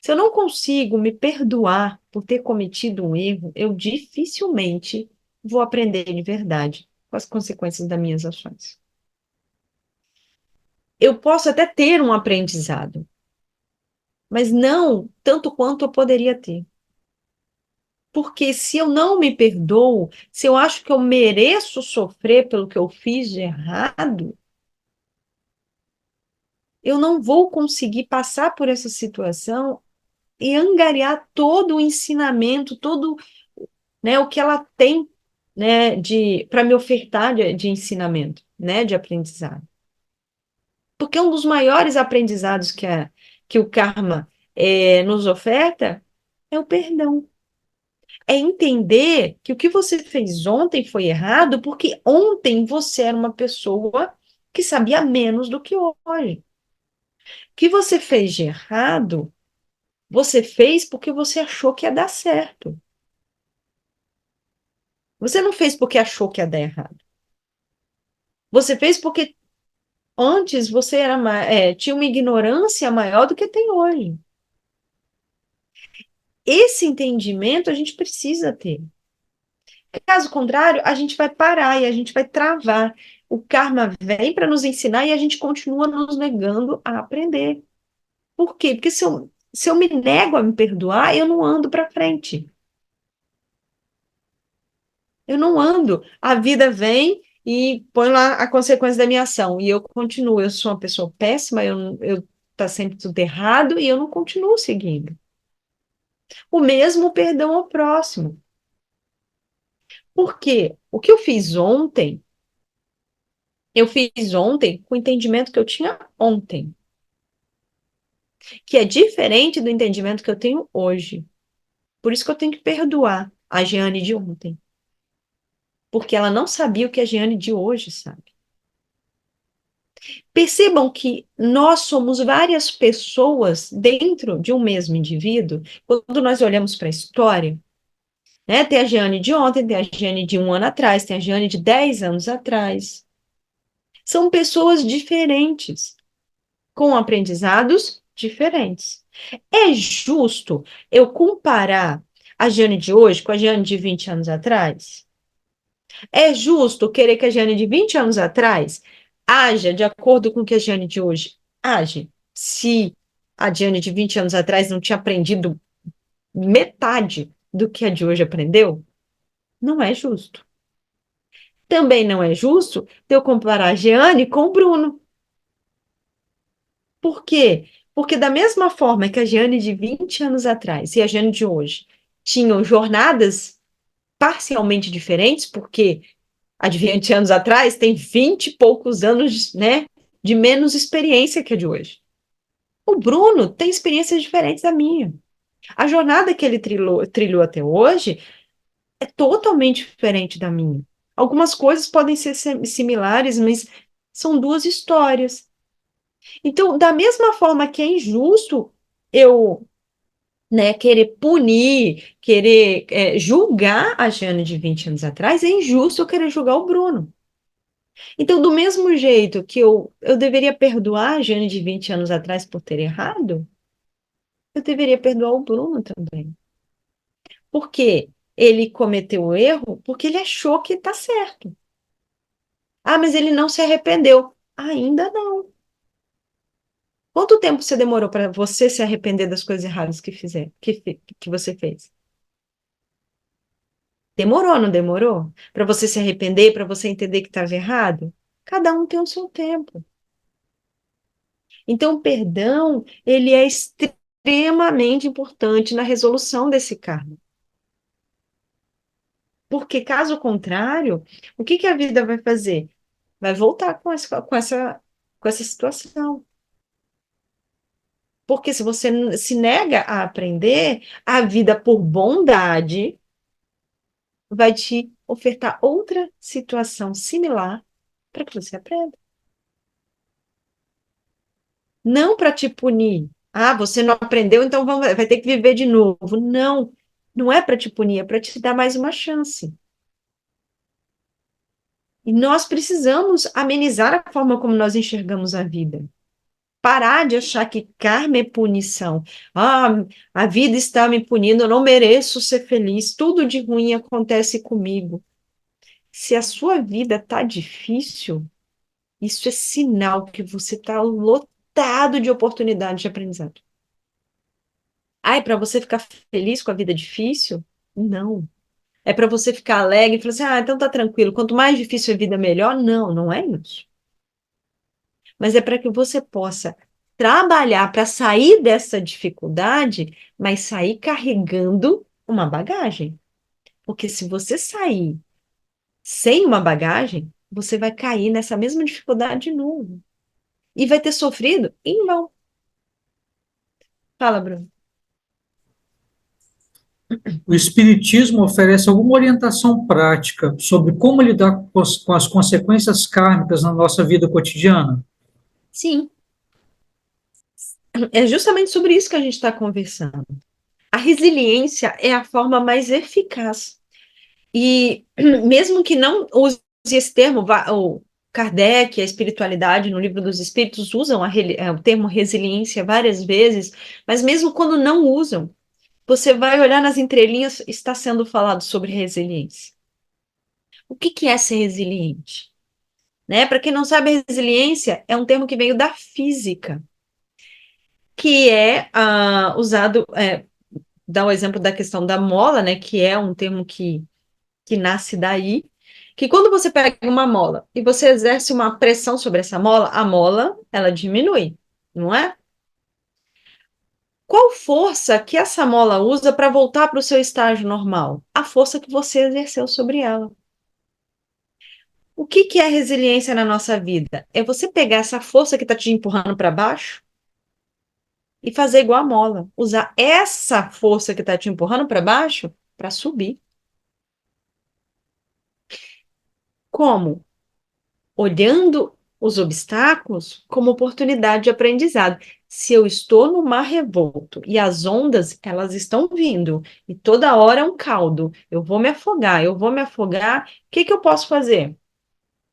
Speaker 1: se eu não consigo me perdoar por ter cometido um erro, eu dificilmente vou aprender de verdade com as consequências das minhas ações. Eu posso até ter um aprendizado, mas não tanto quanto eu poderia ter. Porque se eu não me perdoo, se eu acho que eu mereço sofrer pelo que eu fiz de errado, eu não vou conseguir passar por essa situação e angariar todo o ensinamento, todo, né, o que ela tem, né, de para me ofertar de ensinamento, né, de aprendizado. Porque um dos maiores aprendizados que o karma nos oferta é o perdão. É entender que o que você fez ontem foi errado, porque ontem você era uma pessoa que sabia menos do que hoje. O que você fez de errado, você fez porque você achou que ia dar certo. Você não fez porque achou que ia dar errado. Você fez porque antes você tinha uma ignorância maior do que tem hoje. Esse entendimento a gente precisa ter. Caso contrário, a gente vai parar e a gente vai travar. O karma vem para nos ensinar e a gente continua nos negando a aprender. Por quê? Porque se eu me nego a me perdoar, eu não ando para frente. Eu não ando. A vida vem e põe lá a consequência da minha ação. E eu continuo. Eu sou uma pessoa péssima, eu tá sempre tudo errado e eu não continuo seguindo. O mesmo perdão ao próximo. Por quê? O que eu fiz ontem com o entendimento que eu tinha ontem, que é diferente do entendimento que eu tenho hoje. Por isso que eu tenho que perdoar a Jeane de ontem, porque ela não sabia o que a Jeane de hoje sabe. Percebam que nós somos várias pessoas dentro de um mesmo indivíduo. Quando nós olhamos para a história, né, tem a Jeane de ontem, tem a Jeane de um ano atrás, tem a Jeane de 10 anos atrás. São pessoas diferentes, com aprendizados diferentes. É justo eu comparar a Jeane de hoje com a Jeane de 20 anos atrás? É justo querer que a Jeane de 20 anos atrás haja de acordo com o que a Jeane de hoje age? Se a Jeane de 20 anos atrás não tinha aprendido metade do que a de hoje aprendeu? Não é justo. Também não é justo eu comparar a Jeane com o Bruno. Por quê? Porque da mesma forma que a Jeane de 20 anos atrás e a Jeane de hoje tinham jornadas parcialmente diferentes, porque a de 20 anos atrás tem 20 e poucos anos, né, de menos experiência que a de hoje. O Bruno tem experiências diferentes da minha. A jornada que ele trilhou até hoje é totalmente diferente da minha. Algumas coisas podem ser similares, mas são duas histórias. Então, da mesma forma que é injusto eu, né, querer punir, querer julgar a Jane de 20 anos atrás, é injusto eu querer julgar o Bruno. Então, do mesmo jeito que eu deveria perdoar a Jane de 20 anos atrás por ter errado, eu deveria perdoar o Bruno também. Por quê? Ele cometeu o erro porque ele achou que está certo. Ah, mas ele não se arrependeu. Ainda não. Quanto tempo você demorou para você se arrepender das coisas erradas que você fez? Demorou, não demorou? Para você se arrepender, para você entender que estava errado? Cada um tem o seu tempo. Então, o perdão, ele é extremamente importante na resolução desse karma. Porque, caso contrário, o que que a vida vai fazer? Vai voltar com essa situação. Porque se você se nega a aprender, a vida, por bondade, vai te ofertar outra situação similar para que você aprenda. Não para te punir. Ah, você não aprendeu, então vai ter que viver de novo. Não, não é para te punir, é para te dar mais uma chance. E nós precisamos amenizar a forma como nós enxergamos a vida. Parar de achar que karma é punição. Ah, a vida está me punindo, eu não mereço ser feliz, tudo de ruim acontece comigo. Se a sua vida está difícil, isso é sinal que você está lotado de oportunidades de aprendizado. Ah, é para você ficar feliz com a vida difícil? Não. É para você ficar alegre e falar assim: ah, então tá tranquilo, quanto mais difícil a vida, melhor? Não, não é isso. Mas é para que você possa trabalhar para sair dessa dificuldade, mas sair carregando uma bagagem. Porque se você sair sem uma bagagem, você vai cair nessa mesma dificuldade de novo. E vai ter sofrido em vão. Fala, Bruno.
Speaker 2: O Espiritismo oferece alguma orientação prática sobre como lidar com as consequências kármicas na nossa vida cotidiana?
Speaker 1: Sim, é justamente sobre isso que a gente está conversando. A resiliência é a forma mais eficaz. E mesmo que não use esse termo, o Kardec, a espiritualidade no Livro dos Espíritos usam o termo resiliência várias vezes, mas mesmo quando não usam, você vai olhar nas entrelinhas, está sendo falado sobre resiliência. O que que é ser resiliente? Né? Para quem não sabe, resiliência é um termo que veio da física, que é usado, dá o exemplo da questão da mola, né? Que é um termo que nasce daí, que quando você pega uma mola e você exerce uma pressão sobre essa mola, a mola, ela diminui, não é? Qual força que essa mola usa para voltar para o seu estágio normal? A força que você exerceu sobre ela. O que que é resiliência na nossa vida? É você pegar essa força que está te empurrando para baixo e fazer igual a mola. Usar essa força que está te empurrando para baixo para subir. Como? Olhando os obstáculos como oportunidade de aprendizado. Se eu estou no mar revolto e as ondas, elas estão vindo, e toda hora é um caldo, eu vou me afogar, o que que eu posso fazer?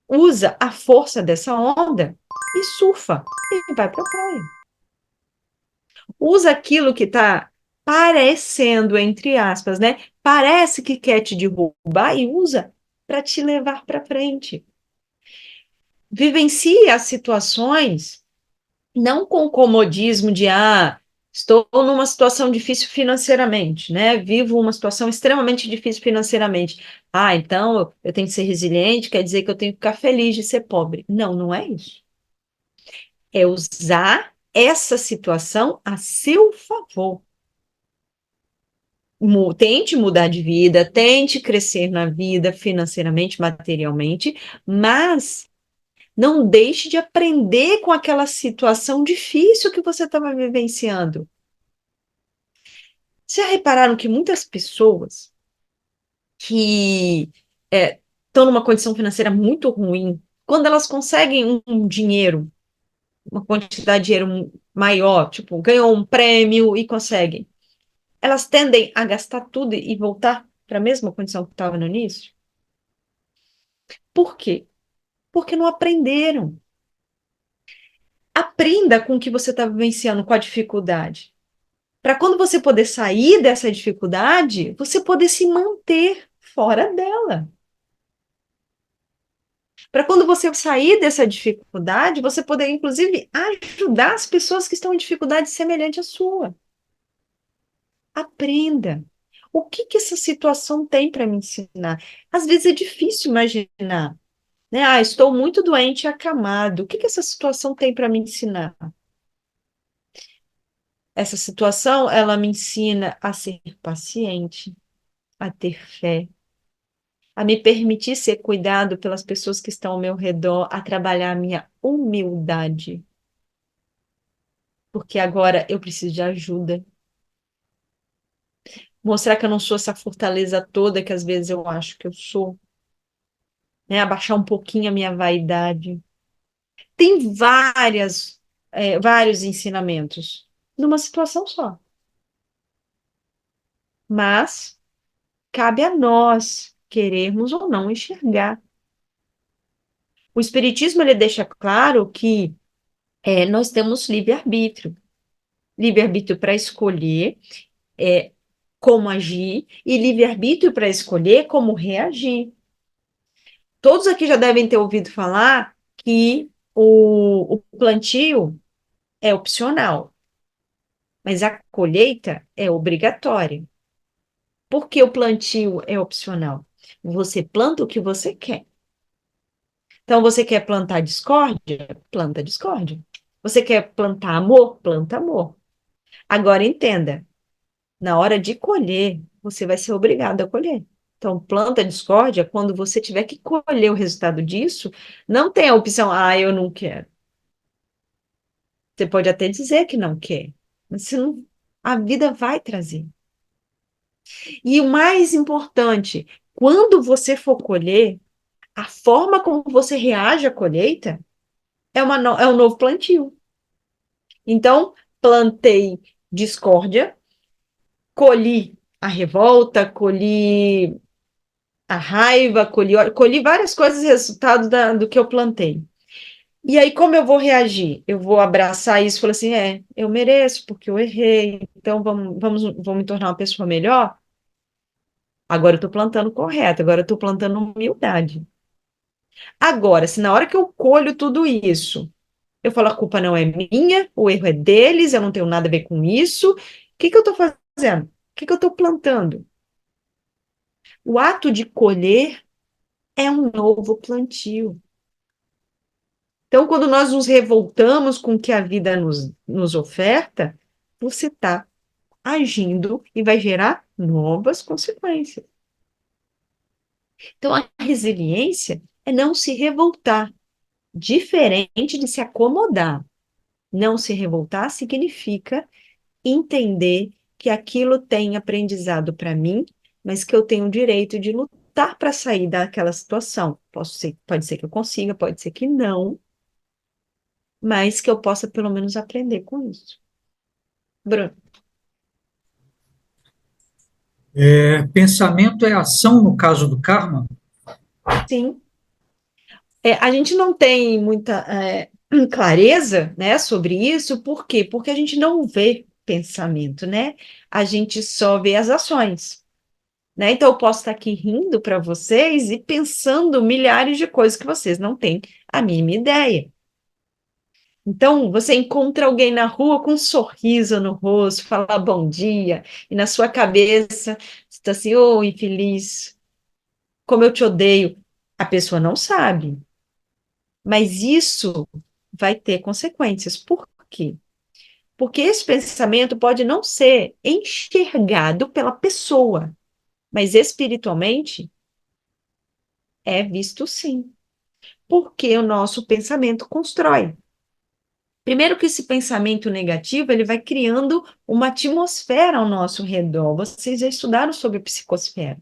Speaker 1: Usa a força dessa onda e surfa e vai para a praia. Usa aquilo que está parecendo, entre aspas, né? Parece que quer te derrubar e usa para te levar para frente. Vivencie as situações não com comodismo de estou numa situação difícil financeiramente, né? Vivo uma situação extremamente difícil financeiramente. Então eu tenho que ser resiliente, quer dizer que eu tenho que ficar feliz de ser pobre. Não, não é isso. É usar essa situação a seu favor. Tente mudar de vida, tente crescer na vida financeiramente, materialmente, mas não deixe de aprender com aquela situação difícil que você estava vivenciando. Já repararam que muitas pessoas que estão numa condição financeira muito ruim, quando elas conseguem um dinheiro, uma quantidade de dinheiro maior, tipo, ganhou um prêmio e conseguem, elas tendem a gastar tudo e voltar para a mesma condição que estava no início? Por quê? Porque não aprenderam. Aprenda com o que você está vivenciando, com a dificuldade. Para quando você poder sair dessa dificuldade, você poder se manter fora dela. Para quando você sair dessa dificuldade, você poder, inclusive, ajudar as pessoas que estão em dificuldade semelhante à sua. Aprenda. O que que essa situação tem para me ensinar? Às vezes é difícil imaginar, né? Estou muito doente e acamado. O que que essa situação tem para me ensinar? Essa situação, ela me ensina a ser paciente, a ter fé, a me permitir ser cuidado pelas pessoas que estão ao meu redor, a trabalhar a minha humildade, porque agora eu preciso de ajuda. Mostrar que eu não sou essa fortaleza toda que às vezes eu acho que eu sou, né? Abaixar um pouquinho a minha vaidade. Tem vários ensinamentos numa situação só, mas cabe a nós querermos ou não enxergar. O Espiritismo ele deixa claro que nós temos livre-arbítrio. Livre-arbítrio para escolher como agir e livre-arbítrio para escolher como reagir. Todos aqui já devem ter ouvido falar que o plantio é opcional, mas a colheita é obrigatória. Por que o plantio é opcional? Você planta o que você quer. Então, você quer plantar discórdia? Planta discórdia. Você quer plantar amor? Planta amor. Agora, entenda, na hora de colher, você vai ser obrigado a colher. Então, planta discórdia, quando você tiver que colher o resultado disso, não tem a opção, eu não quero. Você pode até dizer que não quer, mas a vida vai trazer. E o mais importante, quando você for colher, a forma como você reage à colheita é um novo plantio. Então, plantei discórdia, colhi a revolta, colhi a raiva, colhi várias coisas resultado do que eu plantei. E aí, como eu vou reagir? Eu vou abraçar isso e falar assim: eu mereço, porque eu errei, então vou me tornar uma pessoa melhor. Agora eu estou plantando correto, agora eu estou plantando humildade. Agora, se na hora que eu colho tudo isso, eu falo, a culpa não é minha, o erro é deles, eu não tenho nada a ver com isso, o que que eu estou fazendo? O que que eu estou plantando? O ato de colher é um novo plantio. Então, quando nós nos revoltamos com o que a vida nos oferta, você está agindo e vai gerar novas consequências. Então, a resiliência é não se revoltar, diferente de se acomodar. Não se revoltar significa entender que aquilo tem aprendizado para mim, mas que eu tenho o direito de lutar para sair daquela situação. Pode ser que eu consiga, pode ser que não, mas que eu possa pelo menos aprender com isso. Bruno,
Speaker 2: Pensamento é ação no caso do karma?
Speaker 1: sim. A gente não tem muita clareza, né, sobre isso, por quê? Porque a gente não vê pensamento, né? A gente só vê as ações. Né? Então, eu posso estar aqui rindo para vocês e pensando milhares de coisas que vocês não têm a mínima ideia. Então, você encontra alguém na rua com um sorriso no rosto, fala bom dia, e na sua cabeça você está assim, ô infeliz, como eu te odeio. A pessoa não sabe, mas isso vai ter consequências. Por quê? Porque esse pensamento pode não ser enxergado pela pessoa, mas espiritualmente é visto sim. Porque o nosso pensamento constrói. Primeiro que esse pensamento negativo, ele vai criando uma atmosfera ao nosso redor. Vocês já estudaram sobre psicosfera.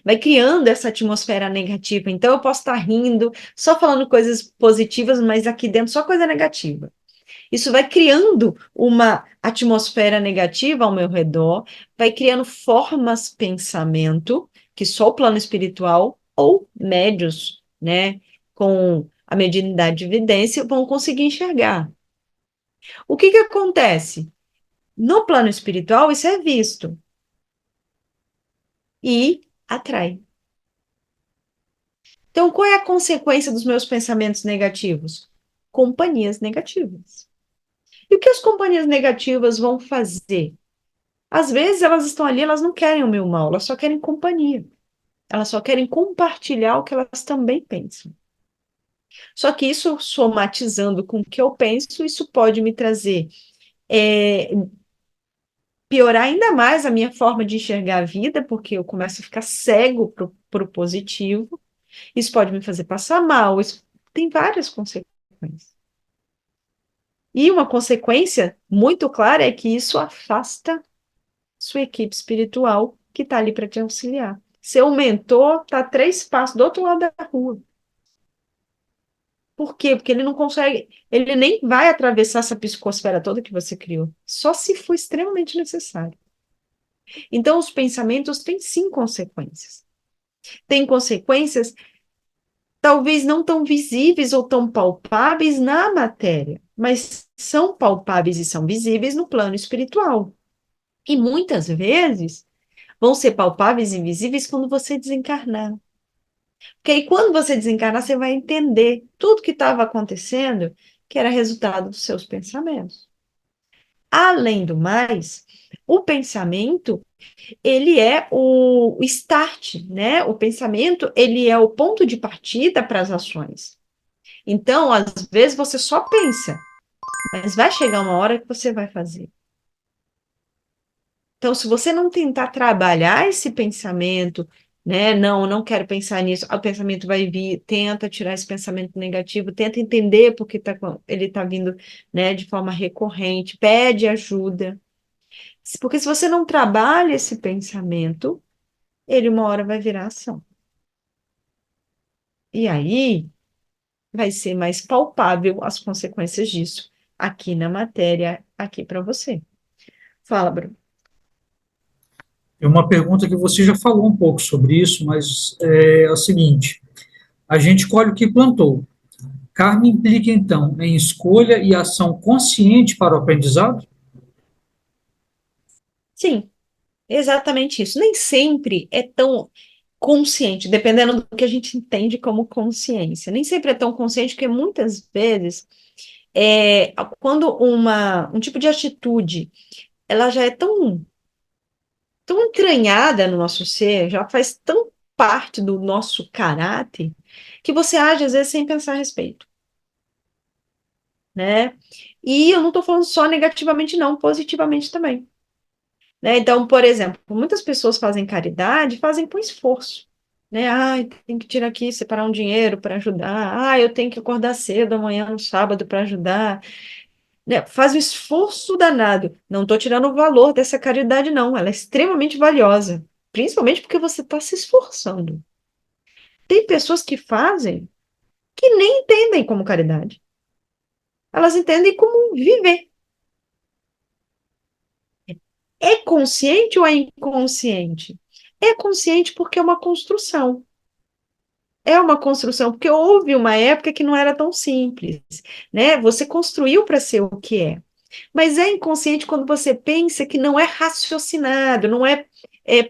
Speaker 1: Vai criando essa atmosfera negativa. Então, eu posso estar rindo, só falando coisas positivas, mas aqui dentro só coisa negativa. Isso vai criando uma atmosfera negativa ao meu redor, vai criando formas pensamento, que só o plano espiritual ou médios, né, com a mediunidade de evidência, vão conseguir enxergar. O que que acontece? No plano espiritual, isso é visto e atrai. Então, qual é a consequência dos meus pensamentos negativos? Companhias negativas. E o que as companhias negativas vão fazer? Às vezes elas estão ali, elas não querem o meu mal, elas só querem companhia. Elas só querem compartilhar o que elas também pensam. Só que isso, somatizando com o que eu penso, isso pode me trazer, é, piorar ainda mais a minha forma de enxergar a vida, porque eu começo a ficar cego para o positivo. Isso pode me fazer passar mal, isso tem várias consequências. E uma consequência muito clara é que isso afasta sua equipe espiritual que está ali para te auxiliar. Seu mentor está 3 passos do outro lado da rua. Por quê? Porque ele não consegue, ele nem vai atravessar essa psicosfera toda que você criou, só se for extremamente necessário. Então, os pensamentos têm sim consequências. Tem consequências talvez não tão visíveis ou tão palpáveis na matéria, mas são palpáveis e são visíveis no plano espiritual. E muitas vezes vão ser palpáveis e visíveis quando você desencarnar. Porque aí, quando você desencarnar, você vai entender tudo que estava acontecendo, que era resultado dos seus pensamentos. Além do mais, o pensamento, ele é o start, né? O pensamento, ele é o ponto de partida para as ações. Então, às vezes, você só pensa, mas vai chegar uma hora que você vai fazer. Então, se você não tentar trabalhar esse pensamento, né? Não, não quero pensar nisso. O pensamento vai vir, tenta tirar esse pensamento negativo, tenta entender porque ele está vindo, né, de forma recorrente, pede ajuda. Porque se você não trabalha esse pensamento, ele uma hora vai virar ação. E aí vai ser mais palpável as consequências disso aqui na matéria, aqui para você. Fala, Bruno.
Speaker 2: É uma pergunta que você já falou um pouco sobre isso, mas é o seguinte: a gente colhe o que plantou. Karma implica, então, em escolha e ação consciente para o aprendizado?
Speaker 1: Sim, exatamente isso. Nem sempre é tão consciente, dependendo do que a gente entende como consciência. Nem sempre é tão consciente, porque muitas vezes, quando um tipo de atitude, ela já é tão entranhada no nosso ser, já faz tão parte do nosso caráter, que você age às vezes sem pensar a respeito, né? E eu não estou falando só negativamente, não, positivamente também. Né? Então, por exemplo, muitas pessoas fazem caridade, fazem com esforço, né? Ai, tem que tirar aqui, separar um dinheiro para ajudar. Ah, eu tenho que acordar cedo amanhã no sábado para ajudar. Né? Faz um esforço danado. Não estou tirando o valor dessa caridade, não. Ela é extremamente valiosa, principalmente porque você está se esforçando. Tem pessoas que fazem que nem entendem como caridade. Elas entendem como viver. É consciente ou é inconsciente? É consciente porque é uma construção. É uma construção, porque houve uma época que não era tão simples, né? Você construiu para ser o que é. Mas é inconsciente quando você pensa que não é raciocinado, não é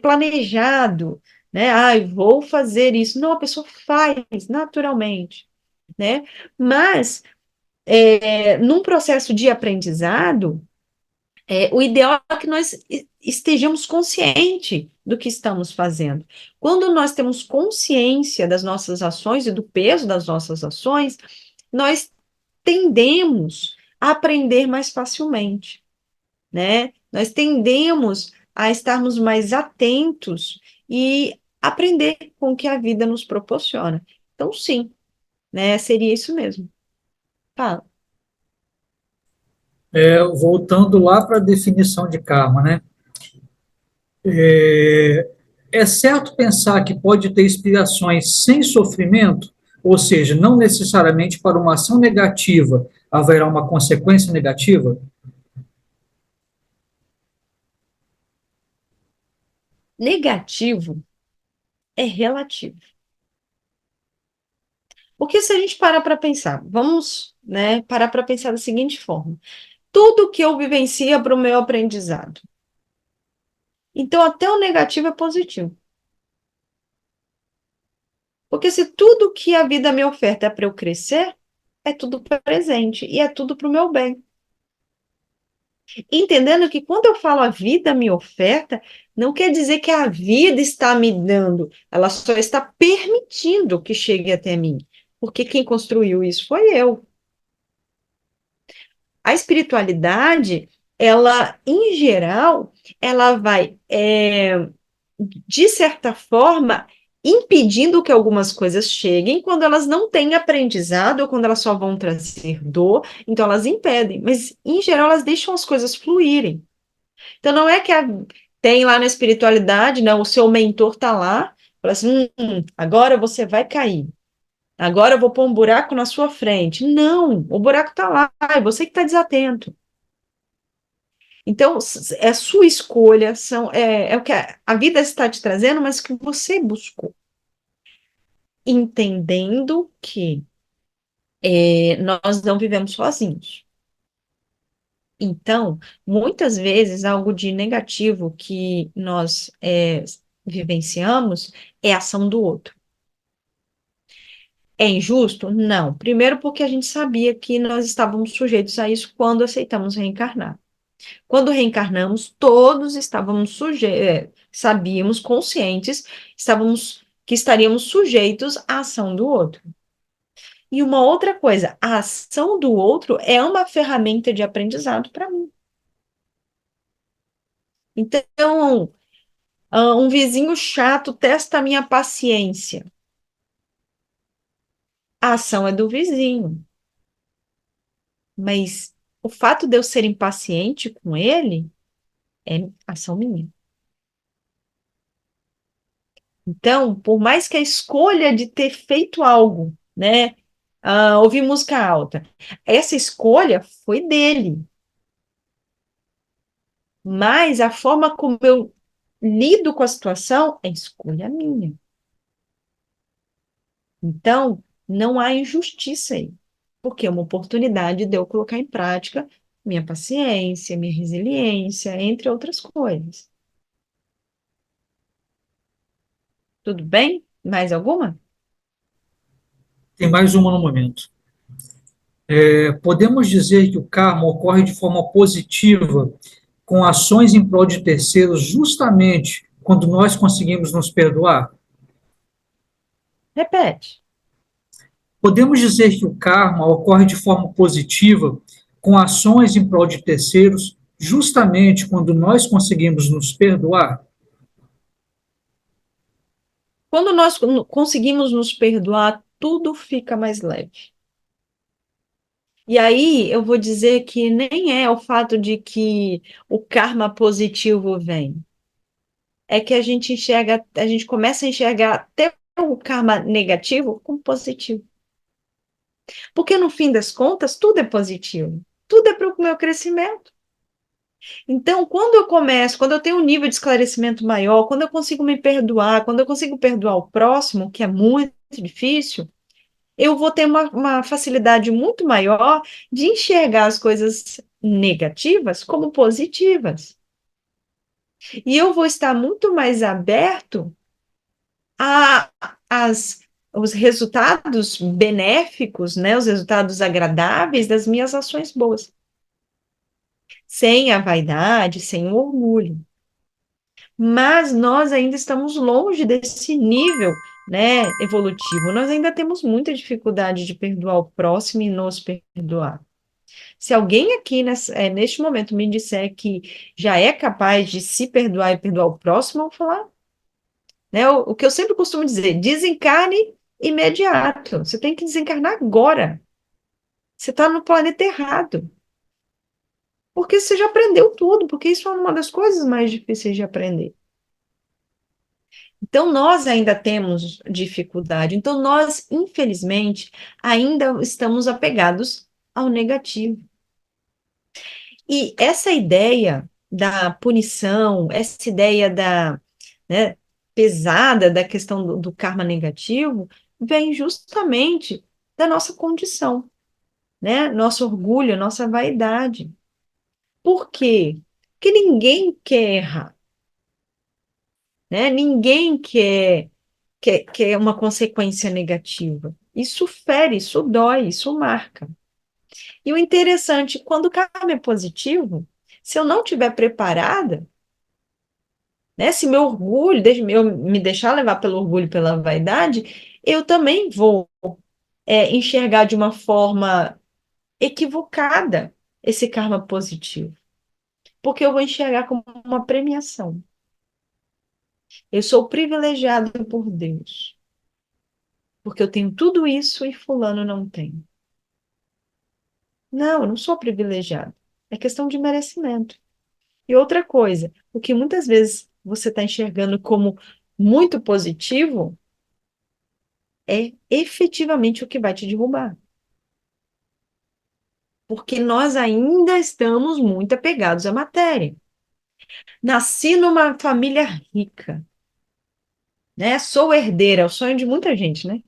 Speaker 1: planejado, né? Ai, vou fazer isso. Não, a pessoa faz naturalmente, né? Mas num processo de aprendizado, o ideal é que nós estejamos conscientes do que estamos fazendo. Quando nós temos consciência das nossas ações e do peso das nossas ações, nós tendemos a aprender mais facilmente, né? Nós tendemos a estarmos mais atentos e aprender com o que a vida nos proporciona. Então, sim, né? Seria isso mesmo. Fala.
Speaker 2: Voltando lá para a definição de karma, né? É certo pensar que pode ter expiações sem sofrimento, ou seja, não necessariamente para uma ação negativa haverá uma consequência negativa?
Speaker 1: Negativo é relativo. Porque se a gente parar para pensar, vamos, né, parar para pensar da seguinte forma: tudo que eu vivencio é para o meu aprendizado. Então, até o negativo é positivo. Porque se tudo que a vida me oferta é para eu crescer, é tudo presente e é tudo para o meu bem. Entendendo que quando eu falo a vida me oferta, não quer dizer que a vida está me dando, ela só está permitindo que chegue até mim. Porque quem construiu isso foi eu. A espiritualidade, ela, em geral, ela vai, de certa forma, impedindo que algumas coisas cheguem quando elas não têm aprendizado ou quando elas só vão trazer dor, então elas impedem. Mas, em geral, elas deixam as coisas fluírem. Então, não é que tem lá na espiritualidade, não, o seu mentor está lá, fala assim, agora você vai cair. Agora eu vou pôr um buraco na sua frente. Não, o buraco está lá, é você que está desatento. Então, é sua escolha, é o que a vida está te trazendo, mas que você buscou. Entendendo que nós não vivemos sozinhos. Então, muitas vezes, algo de negativo que nós vivenciamos é a ação do outro. É injusto? Não. Primeiro, porque a gente sabia que nós estávamos sujeitos a isso quando aceitamos reencarnar. Quando reencarnamos, todos estávamos sabíamos, conscientes, estávamos que estaríamos sujeitos à ação do outro. E uma outra coisa, a ação do outro é uma ferramenta de aprendizado para mim. Então, um vizinho chato testa a minha paciência. A ação é do vizinho, mas o fato de eu ser impaciente com ele É ação minha. Então, por mais que a escolha de ter feito algo, né, ouvir música alta, essa escolha foi dele, mas a forma como eu lido com a situação é escolha minha. Então, não há injustiça aí, porque é uma oportunidade de eu colocar em prática minha paciência, minha resiliência, entre outras coisas. Tudo bem? Mais alguma?
Speaker 2: Tem mais uma no momento. Podemos dizer que o karma ocorre de forma positiva com ações em prol de terceiros, justamente quando nós conseguimos nos perdoar?
Speaker 1: Repete.
Speaker 2: Podemos dizer que o karma ocorre de forma positiva com ações em prol de terceiros, justamente quando nós conseguimos nos perdoar?
Speaker 1: Quando nós conseguimos nos perdoar, tudo fica mais leve. E aí eu vou dizer que nem é o fato de que o karma positivo vem, é que a gente enxerga, a gente começa a enxergar até o karma negativo como positivo. Porque no fim das contas, tudo é positivo. Tudo é para o meu crescimento. Então, quando eu tenho um nível de esclarecimento maior, quando eu consigo me perdoar, quando eu consigo perdoar o próximo, que é muito difícil, eu vou ter uma facilidade muito maior de enxergar as coisas negativas como positivas. E eu vou estar muito mais aberto a, as, os resultados benéficos, né, os resultados agradáveis das minhas ações boas, sem a vaidade, sem o orgulho. Mas nós ainda estamos longe desse nível, né, evolutivo. Nós ainda temos muita dificuldade de perdoar o próximo e nos perdoar. Se alguém aqui neste momento me disser que já é capaz de se perdoar e perdoar o próximo, eu vou falar, né? O que eu sempre costumo dizer, desencarne imediato. Você tem que desencarnar agora. Você está no planeta errado. Porque você já aprendeu tudo, porque isso é uma das coisas mais difíceis de aprender. Então, nós ainda temos dificuldade. Então, nós, infelizmente, ainda estamos apegados ao negativo. E essa ideia da punição, essa ideia né, pesada da questão do karma negativo, vem justamente da nossa condição, né? Nosso orgulho, nossa vaidade. Por quê? Porque ninguém quer errar, né? Ninguém quer uma consequência negativa. Isso fere, isso dói, isso marca. E o interessante, quando o karma é positivo, se eu não estiver preparada, né? Se meu orgulho, eu me deixar levar pelo orgulho, pela vaidade, eu também vou enxergar de uma forma equivocada esse karma positivo, porque eu vou enxergar como uma premiação. Eu sou privilegiado por Deus, porque eu tenho tudo isso e fulano não tem. Não, eu não sou privilegiado. É questão de merecimento. E outra coisa, o que muitas vezes você está enxergando como muito positivo é efetivamente o que vai te derrubar. Porque nós ainda estamos muito apegados à matéria. Nasci numa família rica, né? Sou herdeira, é o sonho de muita gente, né?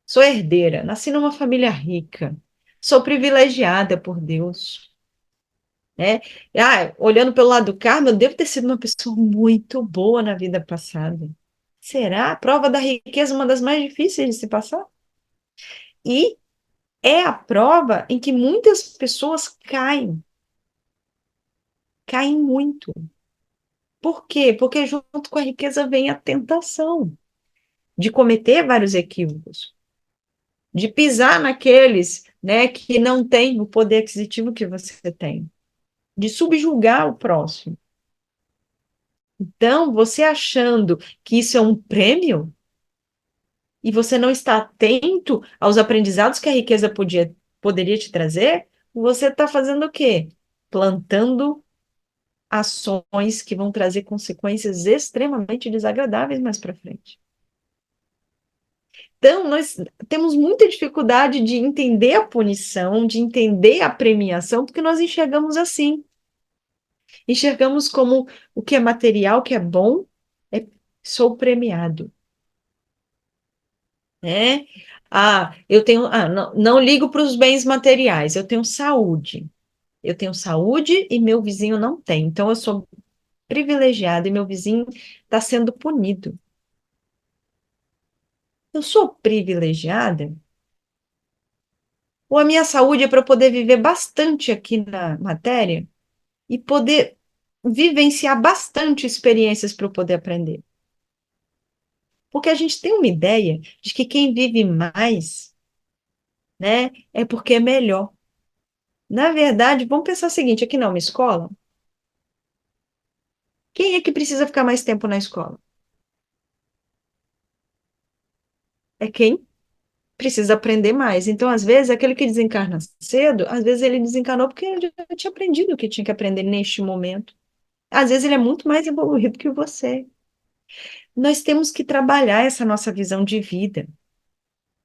Speaker 1: Sou herdeira, nasci numa família rica, sou privilegiada por Deus, né? Olhando pelo lado do karma, eu devo ter sido uma pessoa muito boa na vida passada. Será? A prova da riqueza é uma das mais difíceis de se passar? E é a prova em que muitas pessoas caem muito. Por quê? Porque junto com a riqueza vem a tentação de cometer vários equívocos, de pisar naqueles, né, que não têm o poder aquisitivo que você tem, de subjugar o próximo. Então, você achando que isso é um prêmio e você não está atento aos aprendizados que a riqueza poderia te trazer, você está fazendo o quê? Plantando ações que vão trazer consequências extremamente desagradáveis mais para frente. Então, nós temos muita dificuldade de entender a punição, de entender a premiação, porque nós enxergamos assim. Enxergamos como o que é material, o que é bom, é sou premiado, né? Não ligo para os bens materiais, eu tenho saúde. Eu tenho saúde e meu vizinho não tem. Então, eu sou privilegiada e meu vizinho está sendo punido. Eu sou privilegiada? Ou a minha saúde é para eu poder viver bastante aqui na matéria e poder vivenciar bastante experiências para eu poder aprender? Porque a gente tem uma ideia de que quem vive mais, né, é porque é melhor. Na verdade, vamos pensar o seguinte, aqui não, uma escola, quem é que precisa ficar mais tempo na escola? É quem precisa aprender mais. Então, às vezes, aquele que desencarna cedo, às vezes ele desencarnou porque ele já tinha aprendido o que tinha que aprender neste momento. Às vezes ele é muito mais evoluído que você. Nós temos que trabalhar essa nossa visão de vida,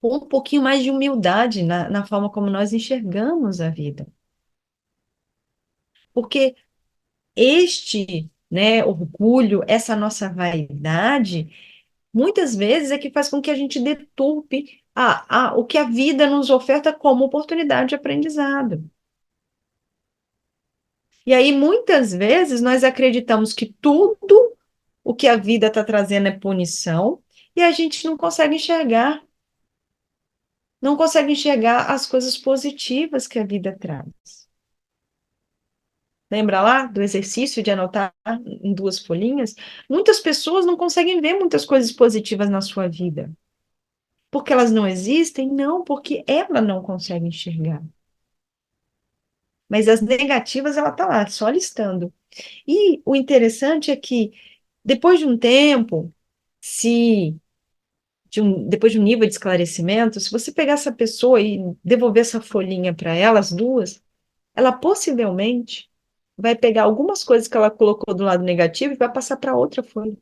Speaker 1: com um pouquinho mais de humildade na forma como nós enxergamos a vida. Porque este, né, orgulho, essa nossa vaidade, muitas vezes é que faz com que a gente deturpe o que a vida nos oferta como oportunidade de aprendizado. E aí, muitas vezes, nós acreditamos que tudo o que a vida está trazendo é punição, e a gente não consegue enxergar as coisas positivas que a vida traz. Lembra lá do exercício de anotar em duas folhinhas? Muitas pessoas não conseguem ver muitas coisas positivas na sua vida. Porque elas não existem? Não, porque ela não consegue enxergar. Mas as negativas, ela está lá, só listando. E o interessante é que, depois de um tempo, se depois de um nível de esclarecimento, se você pegar essa pessoa e devolver essa folhinha para ela, as duas, ela possivelmente vai pegar algumas coisas que ela colocou do lado negativo e vai passar para outra folha.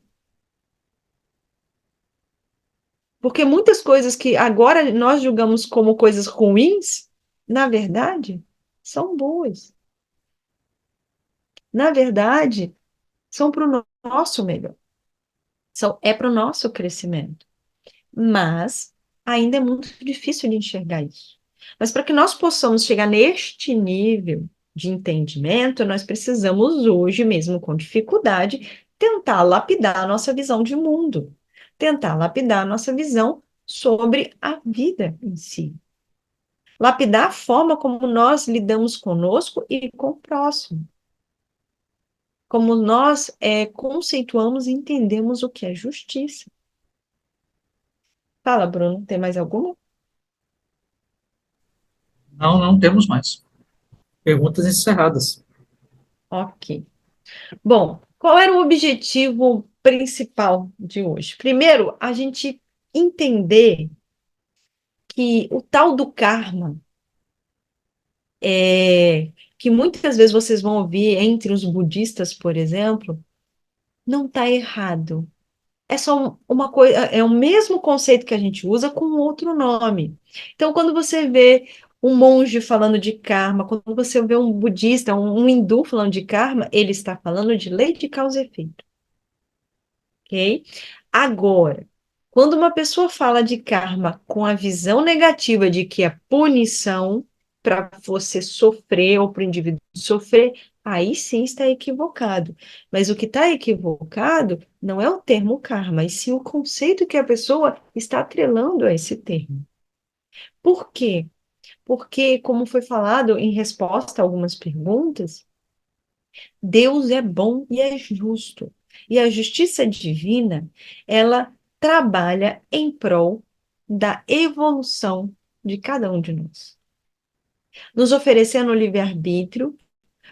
Speaker 1: Porque muitas coisas que agora nós julgamos como coisas ruins, na verdade, são boas. Na verdade, são para o nosso melhor. É para o nosso crescimento. Mas ainda é muito difícil de enxergar isso. Mas para que nós possamos chegar neste nível de entendimento, nós precisamos hoje, mesmo com dificuldade, tentar lapidar a nossa visão de mundo, tentar lapidar a nossa visão sobre a vida em si, lapidar a forma como nós lidamos conosco e com o próximo, como nós conceituamos e entendemos o que é justiça. Fala, Bruno, tem mais alguma?
Speaker 2: Não, não temos mais. Perguntas encerradas.
Speaker 1: Ok. Bom, qual era o objetivo principal de hoje? Primeiro, a gente entender que o tal do karma, que muitas vezes vocês vão ouvir entre os budistas, por exemplo, não está errado. É só uma coisa, é o mesmo conceito que a gente usa com outro nome. Então, quando você vê um monge falando de karma, quando você vê um budista, um hindu falando de karma, ele está falando de lei de causa e efeito. Ok? Agora, quando uma pessoa fala de karma com a visão negativa de que é punição para você sofrer ou para o indivíduo sofrer, aí sim está equivocado. Mas o que está equivocado não é o termo karma, e sim o conceito que a pessoa está atrelando a esse termo. Por quê? Porque, como foi falado em resposta a algumas perguntas, Deus é bom e é justo. E a justiça divina, ela trabalha em prol da evolução de cada um de nós, nos oferecendo o livre-arbítrio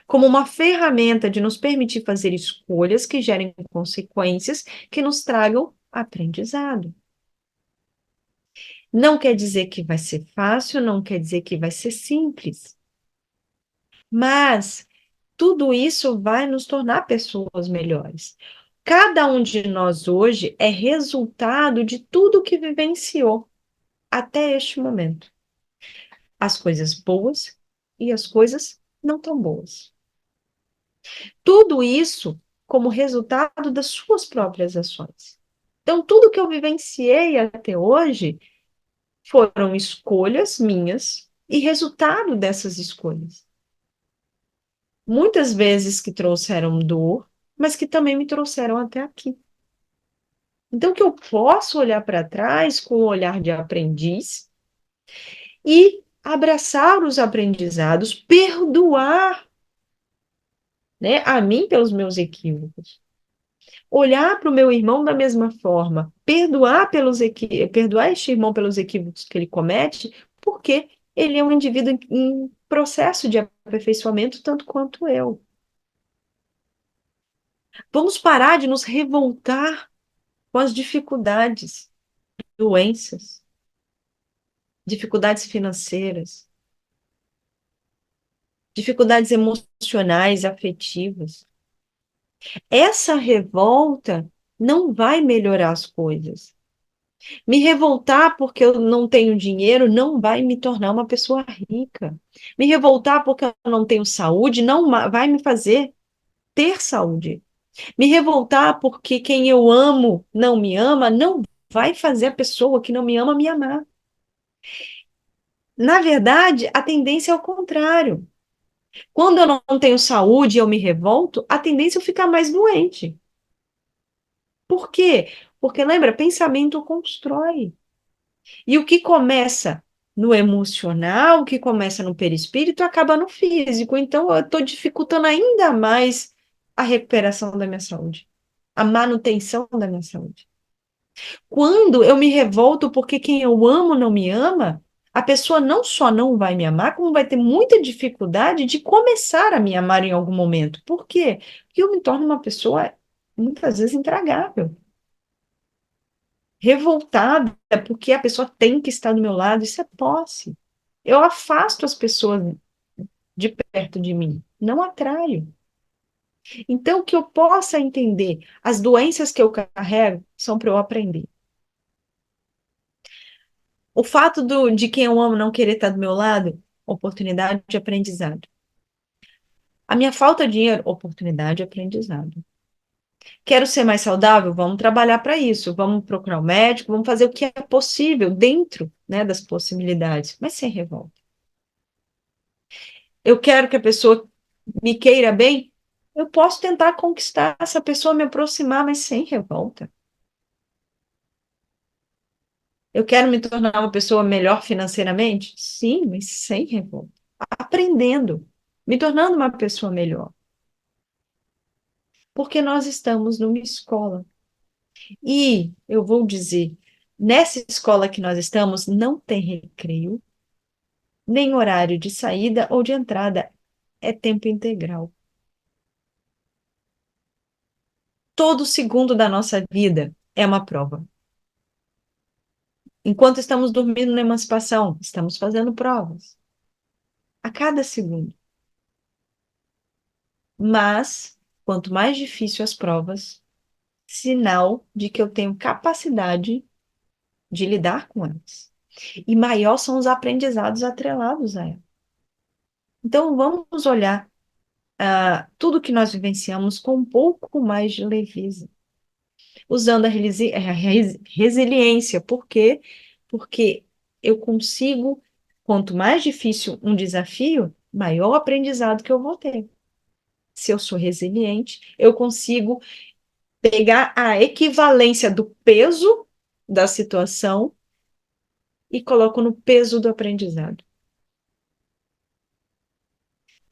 Speaker 1: como uma ferramenta de nos permitir fazer escolhas que gerem consequências que nos tragam aprendizado. Não quer dizer que vai ser fácil, não quer dizer que vai ser simples, mas Tudo isso vai nos tornar pessoas melhores. Cada um de nós hoje é resultado de tudo que vivenciou até este momento. As coisas boas e as coisas não tão boas. Tudo isso como resultado das suas próprias ações. Então, tudo que eu vivenciei até hoje foram escolhas minhas e resultado dessas escolhas. Muitas vezes que trouxeram dor, mas que também me trouxeram até aqui. Então, que eu posso olhar para trás com o olhar de aprendiz e abraçar os aprendizados, perdoar, né, a mim pelos meus equívocos. Olhar para o meu irmão da mesma forma, perdoar este irmão pelos equívocos que ele comete, porque ele é um indivíduo em processo de aperfeiçoamento tanto quanto eu. Vamos parar de nos revoltar com as dificuldades, doenças, dificuldades financeiras, dificuldades emocionais, afetivas. Essa revolta não vai melhorar as coisas. Me revoltar porque eu não tenho dinheiro não vai me tornar uma pessoa rica. Me revoltar porque eu não tenho saúde não vai me fazer ter saúde. Me revoltar porque quem eu amo não me ama não vai fazer a pessoa que não me ama me amar. Na verdade, a tendência é o contrário. Quando eu não tenho saúde e eu me revolto, a tendência é eu ficar mais doente. Por quê? Porque lembra, pensamento constrói. E o que começa no emocional, o que começa no perispírito, acaba no físico. Então, eu estou dificultando ainda mais a recuperação da minha saúde, a manutenção da minha saúde. Quando eu me revolto porque quem eu amo não me ama, a pessoa não só não vai me amar, como vai ter muita dificuldade de começar a me amar em algum momento. Por quê? Porque eu me torno uma pessoa muitas vezes intragável, revoltada porque a pessoa tem que estar do meu lado, isso é posse. Eu afasto as pessoas de perto de mim, não atraio. Então, que eu possa entender, as doenças que eu carrego são para eu aprender. O fato de quem eu amo não querer estar do meu lado, oportunidade de aprendizado. A minha falta de dinheiro, oportunidade de aprendizado. Quero ser mais saudável? Vamos trabalhar para isso. Vamos procurar um médico, vamos fazer o que é possível dentro, né, das possibilidades, mas sem revolta. Eu quero que a pessoa me queira bem? Eu posso tentar conquistar essa pessoa, me aproximar, mas sem revolta. Eu quero me tornar uma pessoa melhor financeiramente? Sim, mas sem revolta. Aprendendo, me tornando uma pessoa melhor. Porque nós estamos numa escola. E eu vou dizer, nessa escola que nós estamos, não tem recreio, nem horário de saída ou de entrada, é tempo integral. Todo segundo da nossa vida é uma prova. Enquanto estamos dormindo na emancipação, estamos fazendo provas. A cada segundo. Mas, quanto mais difícil as provas, sinal de que eu tenho capacidade de lidar com elas. E maior são os aprendizados atrelados a ela. Então, vamos olhar tudo que nós vivenciamos com um pouco mais de leveza, usando a resiliência. Por quê? Porque eu consigo, quanto mais difícil um desafio, maior o aprendizado que eu vou ter. Se eu sou resiliente, eu consigo pegar a equivalência do peso da situação e coloco no peso do aprendizado.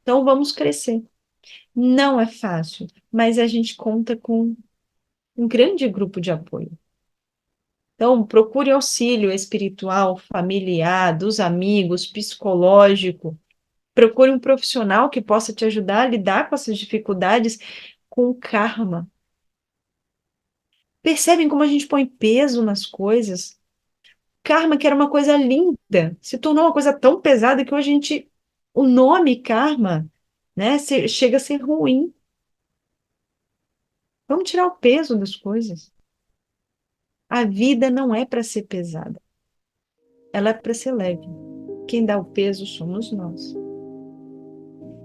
Speaker 1: Então, vamos crescer. Não é fácil, mas a gente conta com um grande grupo de apoio. Então, procure auxílio espiritual, familiar, dos amigos, psicológico. Procure um profissional que possa te ajudar a lidar com essas dificuldades com karma. Percebem como a gente põe peso nas coisas? Karma, que era uma coisa linda, se tornou uma coisa tão pesada que hoje a gente. O nome karma né? Chega a ser ruim. Vamos tirar o peso das coisas. A vida não é para ser pesada, ela é para ser leve. Quem dá o peso somos nós.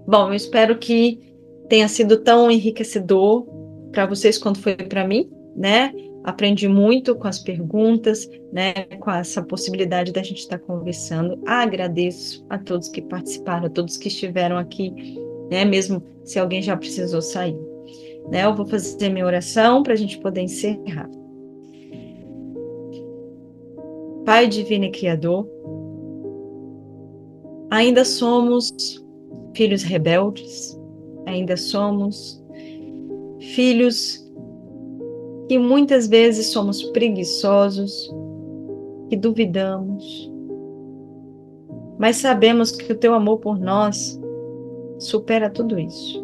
Speaker 1: Bom, eu espero que tenha sido tão enriquecedor para vocês quanto foi para mim, né? Aprendi muito com as perguntas, né? Com essa possibilidade da gente estar conversando. Agradeço a todos que participaram, a todos que estiveram aqui, né? Mesmo se alguém já precisou sair, né? Eu vou fazer minha oração para a gente poder encerrar. Pai Divino e Criador, ainda somos filhos rebeldes, ainda somos filhos que muitas vezes somos preguiçosos, que duvidamos, mas sabemos que o teu amor por nós supera tudo isso.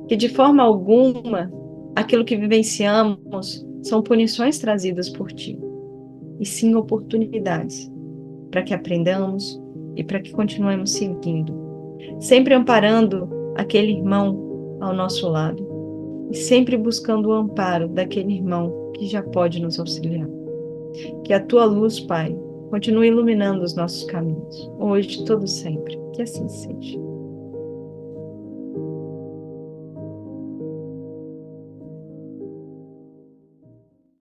Speaker 1: Que de forma alguma aquilo que vivenciamos são punições trazidas por ti, e sim oportunidades para que aprendamos e para que continuemos seguindo, sempre amparando aquele irmão ao nosso lado e sempre buscando o amparo daquele irmão que já pode nos auxiliar. Que a tua luz, Pai, continue iluminando os nossos caminhos, hoje e todo sempre. Que assim seja.